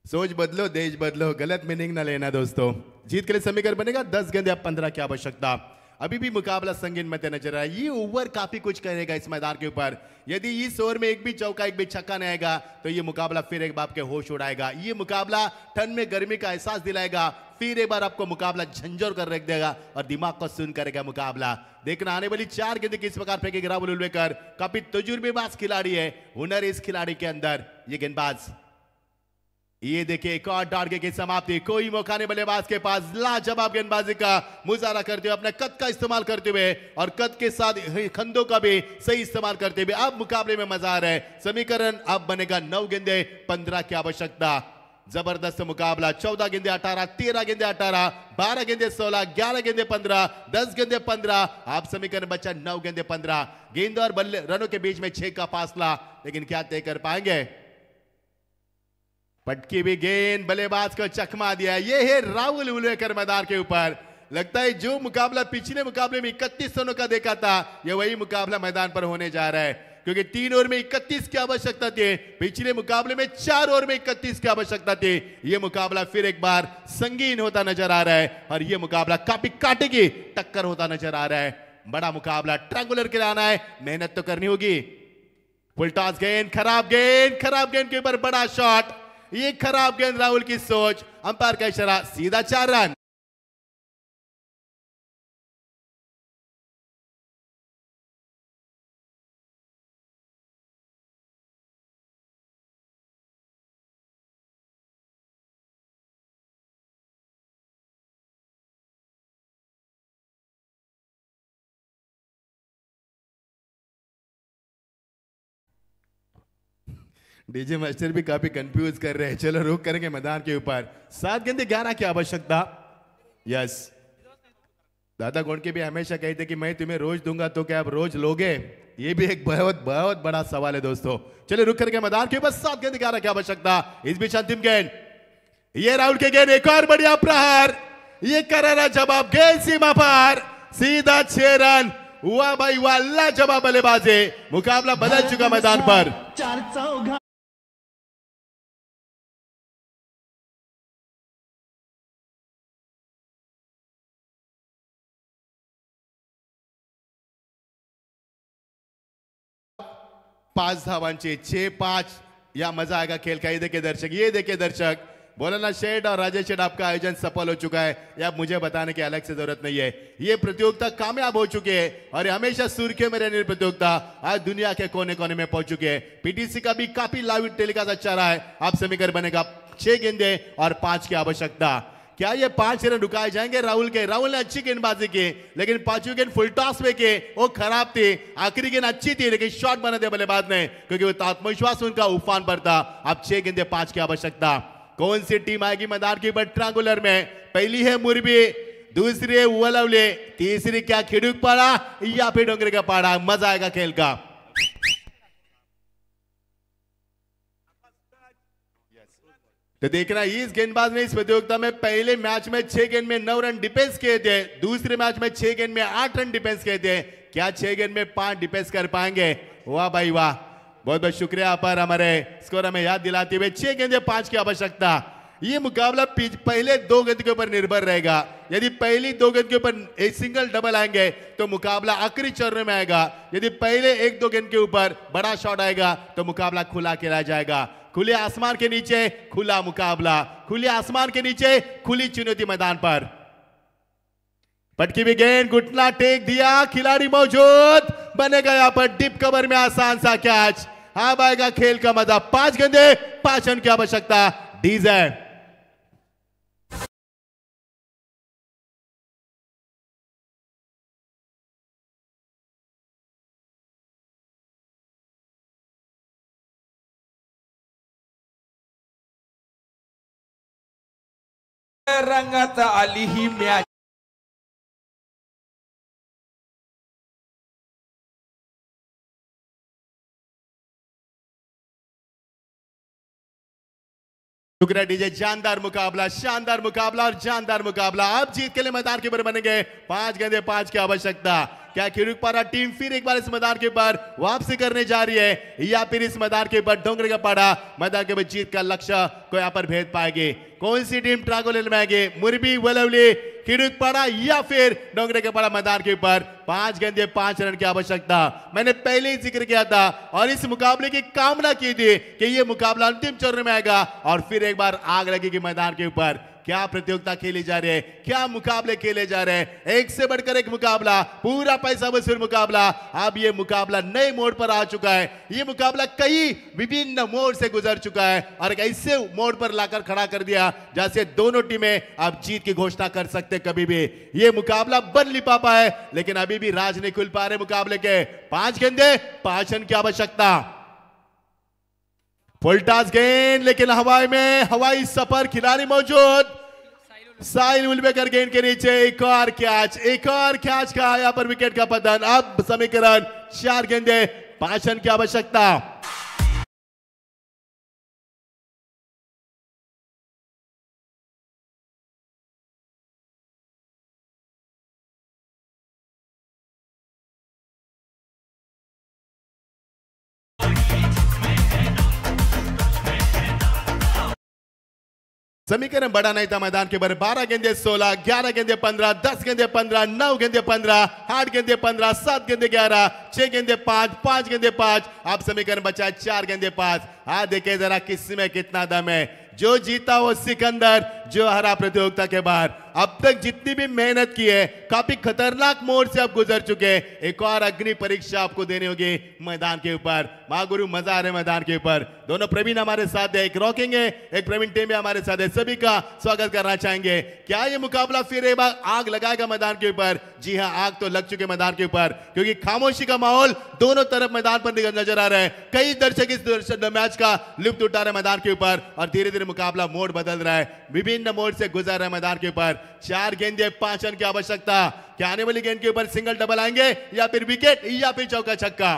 सोच बदलो देश बदलो, गलत मीनिंग ना लेना दोस्तों। जीत के लिए समीकरण बनेगा 10 गेंदे अब 15 की आवश्यकता। अभी भी मुकाबला संगीन में नजर आया। ये ओवर काफी कुछ करेगा इस मैदान के ऊपर। यदि इस ओवर में एक भी चौका एक भी छक्का नहीं आएगा तो ये मुकाबला फिर एक बार आपके होश उड़ाएगा। ये मुकाबला ठंड में गर्मी का एहसास दिलाएगा, फिर एक बार आपको मुकाबला झंझोर कर रख देगा और दिमाग को सुन करेगा मुकाबला। देखना आने वाली 4 गेंदें किस प्रकार फेंकेगा राहुल उल्वेकर। काफी तजुर्बेबाज खिलाड़ी है, हुनर इस खिलाड़ी के अंदर। ये गेंदबाज, ये देखिए एक और टारगेट की समाप्ति, कोई मौका नहीं बल्लेबाज के पास। लाजवाब गेंदबाजी का मुजाहरा करते हुए, अपने कद का इस्तेमाल करते हुए और कद के साथ खंदों का भी सही इस्तेमाल करते हुए अब मुकाबले में मजा आ रहा है। समीकरण अब बनेगा 9 गेंदे 15 की आवश्यकता। जबरदस्त मुकाबला। 14 गेंदे 18, 13 गेंदे 18, 12 गेंदे 16, 11 गेंदे 15, 10 गेंदे 15। आप समीकरण बचा 9 गेंदे 15। गेंद और बल्ले रनों के बीच में 6 का फासला, लेकिन क्या तय कर पाएंगे। पटकी भी गेंद बल्लेबाज को चकमा दिया। ये है राहुल उल्वेकर मैदान के ऊपर। लगता है जो मुकाबला पिछले मुकाबले में 31 रनों का देखा था, ये वही मुकाबला मैदान पर होने जा रहा है, क्योंकि 3 ओवर में 31 की आवश्यकता थी। पिछले मुकाबले में 4 ओवर में 31 की आवश्यकता थी। यह मुकाबला फिर एक बार संगीन होता नजर आ रहा है और यह मुकाबला काफी कांटे की टक्कर होता नजर आ रहा है। बड़ा मुकाबला, ट्रायंगुलर के लिए आना है, मेहनत तो करनी होगी। फुल टॉस गेंद, खराब गेंद के ऊपर बड़ा शॉट। ये खराब गेंद, राहुल की सोच, अंपायर का इशारा, सीधा 4 रन। डीजे मास्टर भी काफी कंफ्यूज कर रहे हैं। चलो रुक करेंगे मैदान के ऊपर। 7 गेंदे 11 की आवश्यकता। यस, दादा गोंड के भी हमेशा कहते कि मैं तुम्हें रोज दूंगा, तो क्या आप रोज लोगे? ये भी एक बहुत बहुत बड़ा सवाल है दोस्तों। चलिए रुक करके मैदान के ऊपर 7 गेंद 11 की आवश्यकता। इस बीच अंतिम गेंद, ये राहुल के गेंद, एक और बढ़िया प्रहार, ये करारा जवाब, गेंद सीमा पर, सीधा 6 रन। हुआ भाई वाह, लाजवाब बल्लेबाजी। मुकाबला बदल चुका मैदान पर। पाच धावांची 6-5, या मजा आएगा खेल का। ये देखिए दर्शक, ये देखिए दर्शक, बोलना शेठ और राजेश शेठ, आपका आयोजन सफल हो चुका है। या मुझे बताने की अलग से जरूरत नहीं है। ये प्रतियोगिता कामयाब हो चुकी है और हमेशा सुर्खियों में रहने प्रतियोगिता आज दुनिया के कोने कोने में पहुंच चुकी है। पीटीसी का भी काफी लाइव टेलीकास्ट अच्छा रहा है। आप समीकरण बनेगा 6 गेंदे और 5 की आवश्यकता। क्या ये 5 रन रुकाए जाएंगे राहुल के? राहुल ने अच्छी गेंदबाजी की, लेकिन 5वीं गेंद फुल टॉस में के वो खराब थी। आखिरी गेंद अच्छी थी, लेकिन शॉट बना दिया बल्लेबाज ने, क्योंकि वो आत्मविश्वास उनका उफान पर था। अब 6 गेंदे 5 की आवश्यकता। कौन सी टीम आएगी मैदान की ट्रायंगुलर में? पहली है मुरबी, दूसरी है वलवले, तीसरी क्या खिड़ुकपाड़ा या फिर डोंगरे का पाड़ा? मजा आएगा खेल का। तो देखना, इस गेंदबाज ने इस प्रतियोगिता में पहले मैच में 6 गेंद में 9 रन डिफेंस किए थे, दूसरे मैच में 6 गेंद में 8 रन डिफेंस किए थे। क्या 6 गेंद में 5 डिफेंस कर पाएंगे? वाह भाई वाह, बहुत बहुत शुक्रिया पर हमारे स्कोर हमें याद दिलाते हुए। 6 गेंदे 5 की आवश्यकता। ये मुकाबला पहले 2 गेंद के ऊपर निर्भर रहेगा। यदि पहली 2 गेंद के ऊपर एक सिंगल डबल आएंगे तो मुकाबला आखिरी चरण में आएगा। यदि पहले 1-2 गेंद के ऊपर बड़ा शॉट आएगा तो मुकाबला खुला खेला जाएगा। खुले आसमान के नीचे खुला मुकाबला, खुले आसमान के नीचे खुली चुनौती मैदान पर। पटकी भी गेंद, घुटना टेक दिया, खिलाड़ी मौजूद, बनेगा यहां पर डिप कवर में आसान सा कैच। अब आएगा खेल का मजा। 5 गेंदे 5 रन की आवश्यकता। डीजे रंगात आली ही मॅच। शुक्रिया डीजे। जानदार मुकाबला, शानदार मुकाबला और जानदार मुकाबला। अब जीत के लिए मैदान के ऊपर बनेंगे 5 गेंदे 5 की आवश्यकता। क्या खिड़ुकपाड़ा टीम फिर एक बार इस मैदान के ऊपर वापसी करने जा रही है, या फिर इस मैदान के ऊपर डोंगरे का पाड़ा मैदान के ऊपर जीत का लक्ष्य को यहाँ पर भेद पाएगी? कौन सी टीम ट्रायंगुलर में आएगी? मुरबी, वलवली, खिड़ुकपाड़ा या फिर डोंगरे का पाड़ा मैदान के ऊपर? 5 गेंदे 5 रन की आवश्यकता। मैंने पहले ही जिक्र किया था और इस मुकाबले की कामना की थी कि यह मुकाबला अंतिम चरण में आएगा और फिर एक बार आग लगेगी मैदान के ऊपर। क्या प्रतियोगिता खेली जा रही है, क्या मुकाबले खेले जा रहे हैं, एक से बढ़कर एक मुकाबला, पूरा पैसा वसूल मुकाबला। अब ये मुकाबला नए मोड़ पर आ चुका है। ये मुकाबला कई विभिन्न मोड़ से गुजर चुका है और एक ऐसे मोड़ पर लाकर खड़ा कर दिया जैसे दोनों टीमें अब जीत की घोषणा कर सकते कभी भी। ये मुकाबला बन नहीं पा है, लेकिन अभी भी राज नहीं खुल पा रहे मुकाबले के। 5 गेंदे 5 रन की आवश्यकता। फुल टॉस गेंद, लेकिन हवाई में हवाई सफर, खिलाड़ी मौजूद, साहिल उलबेकर गेंद के नीचे। एक और कैच का यहां पर विकेट का पतन। अब समीकरण 4 गेंदे 5 रन की आवश्यकता। समीकरण बड़ा नहीं था मैदान के ऊपर। 12 गेंदे 16, 11 गेंदे 15, 10 गेंदे 15, 9 गेंदे 15, 8 गेंदे 15, 7 गेंदे 11, 6 गेंदे 5, 5 गेंदे 5। अब समीकरण बचा 4 गेंदे 5। देखे जरा किसी में कितना दम है। जो जीता वो सिकंदर, जो हरा प्रतियोगिता के बाद। अब तक जितनी भी मेहनत की है, काफी खतरनाक मोड़ से आप गुजर चुके हैं। एक और अग्नि परीक्षा आपको देनी होगी मैदान के ऊपर। महागुरु मजा आ रहे मैदान के ऊपर। दोनों प्रवीण हमारे साथ है, एक रॉकिंग है, एक प्रवीण टेम्बे हमारे साथ है। सभी का स्वागत करना चाहेंगे। क्या ये मुकाबला फिर एक बार आग लगाएगा मैदान के ऊपर? जी हाँ, आग तो लग चुके मैदान के ऊपर, क्योंकि खामोशी का माहौल दोनों तरफ मैदान पर नजर आ रहा है। कई दर्शक इस मैच का लुत्फ उठा रहे मैदान के ऊपर और धीरे धीरे मुकाबला मोड़ बदल रहा है, विभिन्न मोड़ से गुजर रहा है मैदान के ऊपर। 4 गेंदे 5 रन की आवश्यकता। क्या आने वाली गेंद के ऊपर सिंगल डबल आएंगे या फिर विकेट या फिर चौका छक्का?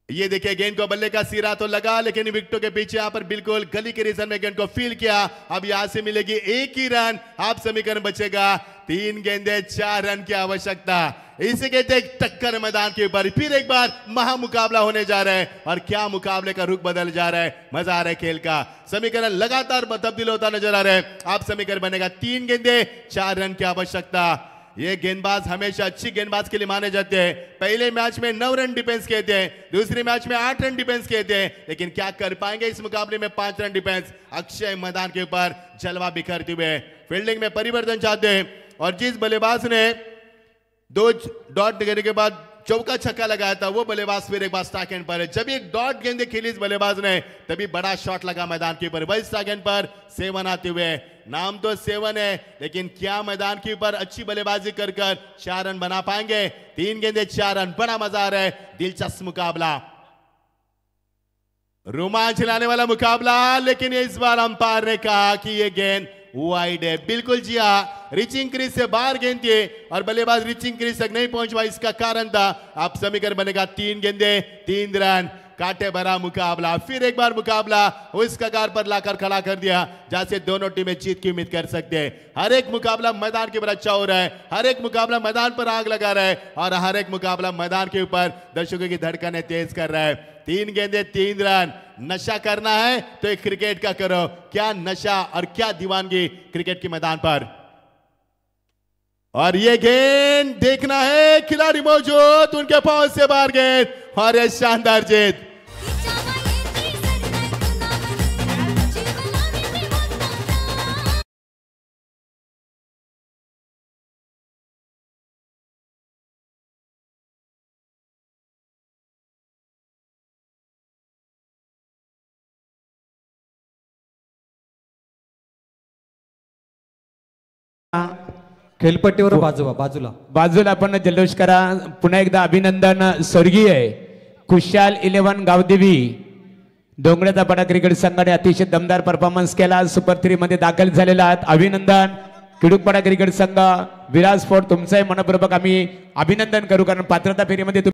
ये देखिए, गेंद को बल्ले का सिरा तो लगा, लेकिन विकेटों के पीछे यहां पर बिल्कुल गली के रीजन में गेंद को फील किया। अब यहां से मिलेगी 1 ही रन। आप समीकरण बचेगा 3 गेंदे 4 रन की आवश्यकता। इसी के एक टक्कर मैदान के ऊपर फिर एक बार महामुकाबला होने जा रहा है। और क्या मुकाबले का रुख बदल जा रहा है, मजा आ रहा है खेल का। समीकरण लगातार तब्दील होता नजर आ रहा है। आप समीकरण बनेगा 3 गेंदे 4 रन की आवश्यकता। ये गेंदबाज हमेशा अच्छी गेंदबाज के लिए माने जाते हैं। पहले मैच में 9 रन डिफेंस किए थे, दूसरे मैच में 8 रन डिफेंस किए थे, लेकिन क्या कर पाएंगे इस मुकाबले में 5 रन डिफेंस? अक्षय मैदान के ऊपर जलवा बिखरते हुए फील्डिंग में परिवर्तन चाहते हैं। और जिस बल्लेबाज ने 2 डॉट देने के बाद चौका छक्का लगाया था, वो बल्लेबाज फिर एक बार स्ट्राइक एंड पर है। जब एक डॉट गेंदे खेली इस बल्लेबाज ने, तभी बड़ा शॉट लगा मैदान के ऊपर। वही स्ट्राइक एंड पर 7 आते हुए। नाम तो 7 है, लेकिन क्या मैदान के ऊपर अच्छी बल्लेबाजी कर 4 रन बना पाएंगे? 3 गेंदे 4 रन। बड़ा मजा आ रहा है, दिलचस्प मुकाबला, रोमांच लाने वाला मुकाबला। लेकिन इस बार अंपायर ने कहा कि यह गेंद वाइड है। बिल्कुल जी हाँ, रिचिंग क्रीज से बाहर गेंद थी और बल्लेबाज रिचिंग क्रीज तक नहीं पहुंच पाया। इसका कारण था आप समीकरण बनेगा 3 गेंदे 3 रन। कांटे भरा मुकाबला, फिर एक बार मुकाबला उस कगार पर लाकर खड़ा कर दिया जहां से दोनों टीमें जीत की उम्मीद कर सकते हैं। हर एक मुकाबला मैदान के ऊपर अच्छा हो रहा है, हर एक मुकाबला मैदान पर आग लगा रहा है और हर एक मुकाबला मैदान के ऊपर दर्शकों की धड़कनें तेज कर रहा है। 3 गेंदे 3 रन। नशा करना है तो एक क्रिकेट का करो। क्या नशा और क्या दीवानगी क्रिकेट के मैदान पर। और ये गेंद देखना है, खिलाड़ी मौजूद, उनके पहुंच से बाहर गेंद और ये शानदार जीत। खेलपट्टीवर बाजूला बाजूला आपण जल्लोष करा। पुन्हा एकदा अभिनंदन स्वर्गीय खुशाल 11 गावदेवी डोंगराचा पडा क्रिकेट संघाने अतिशय दमदार परफॉर्मन्स केला। सुपर 3 मध्ये दाखल झालेला आहात, अभिनंदन। किडूकपाडा क्रिकेट संघ विराज स्पोर्ट तुमचंही मनपूर्वक आम्ही अभिनंदन करू, कारण पात्रता फेरीमध्ये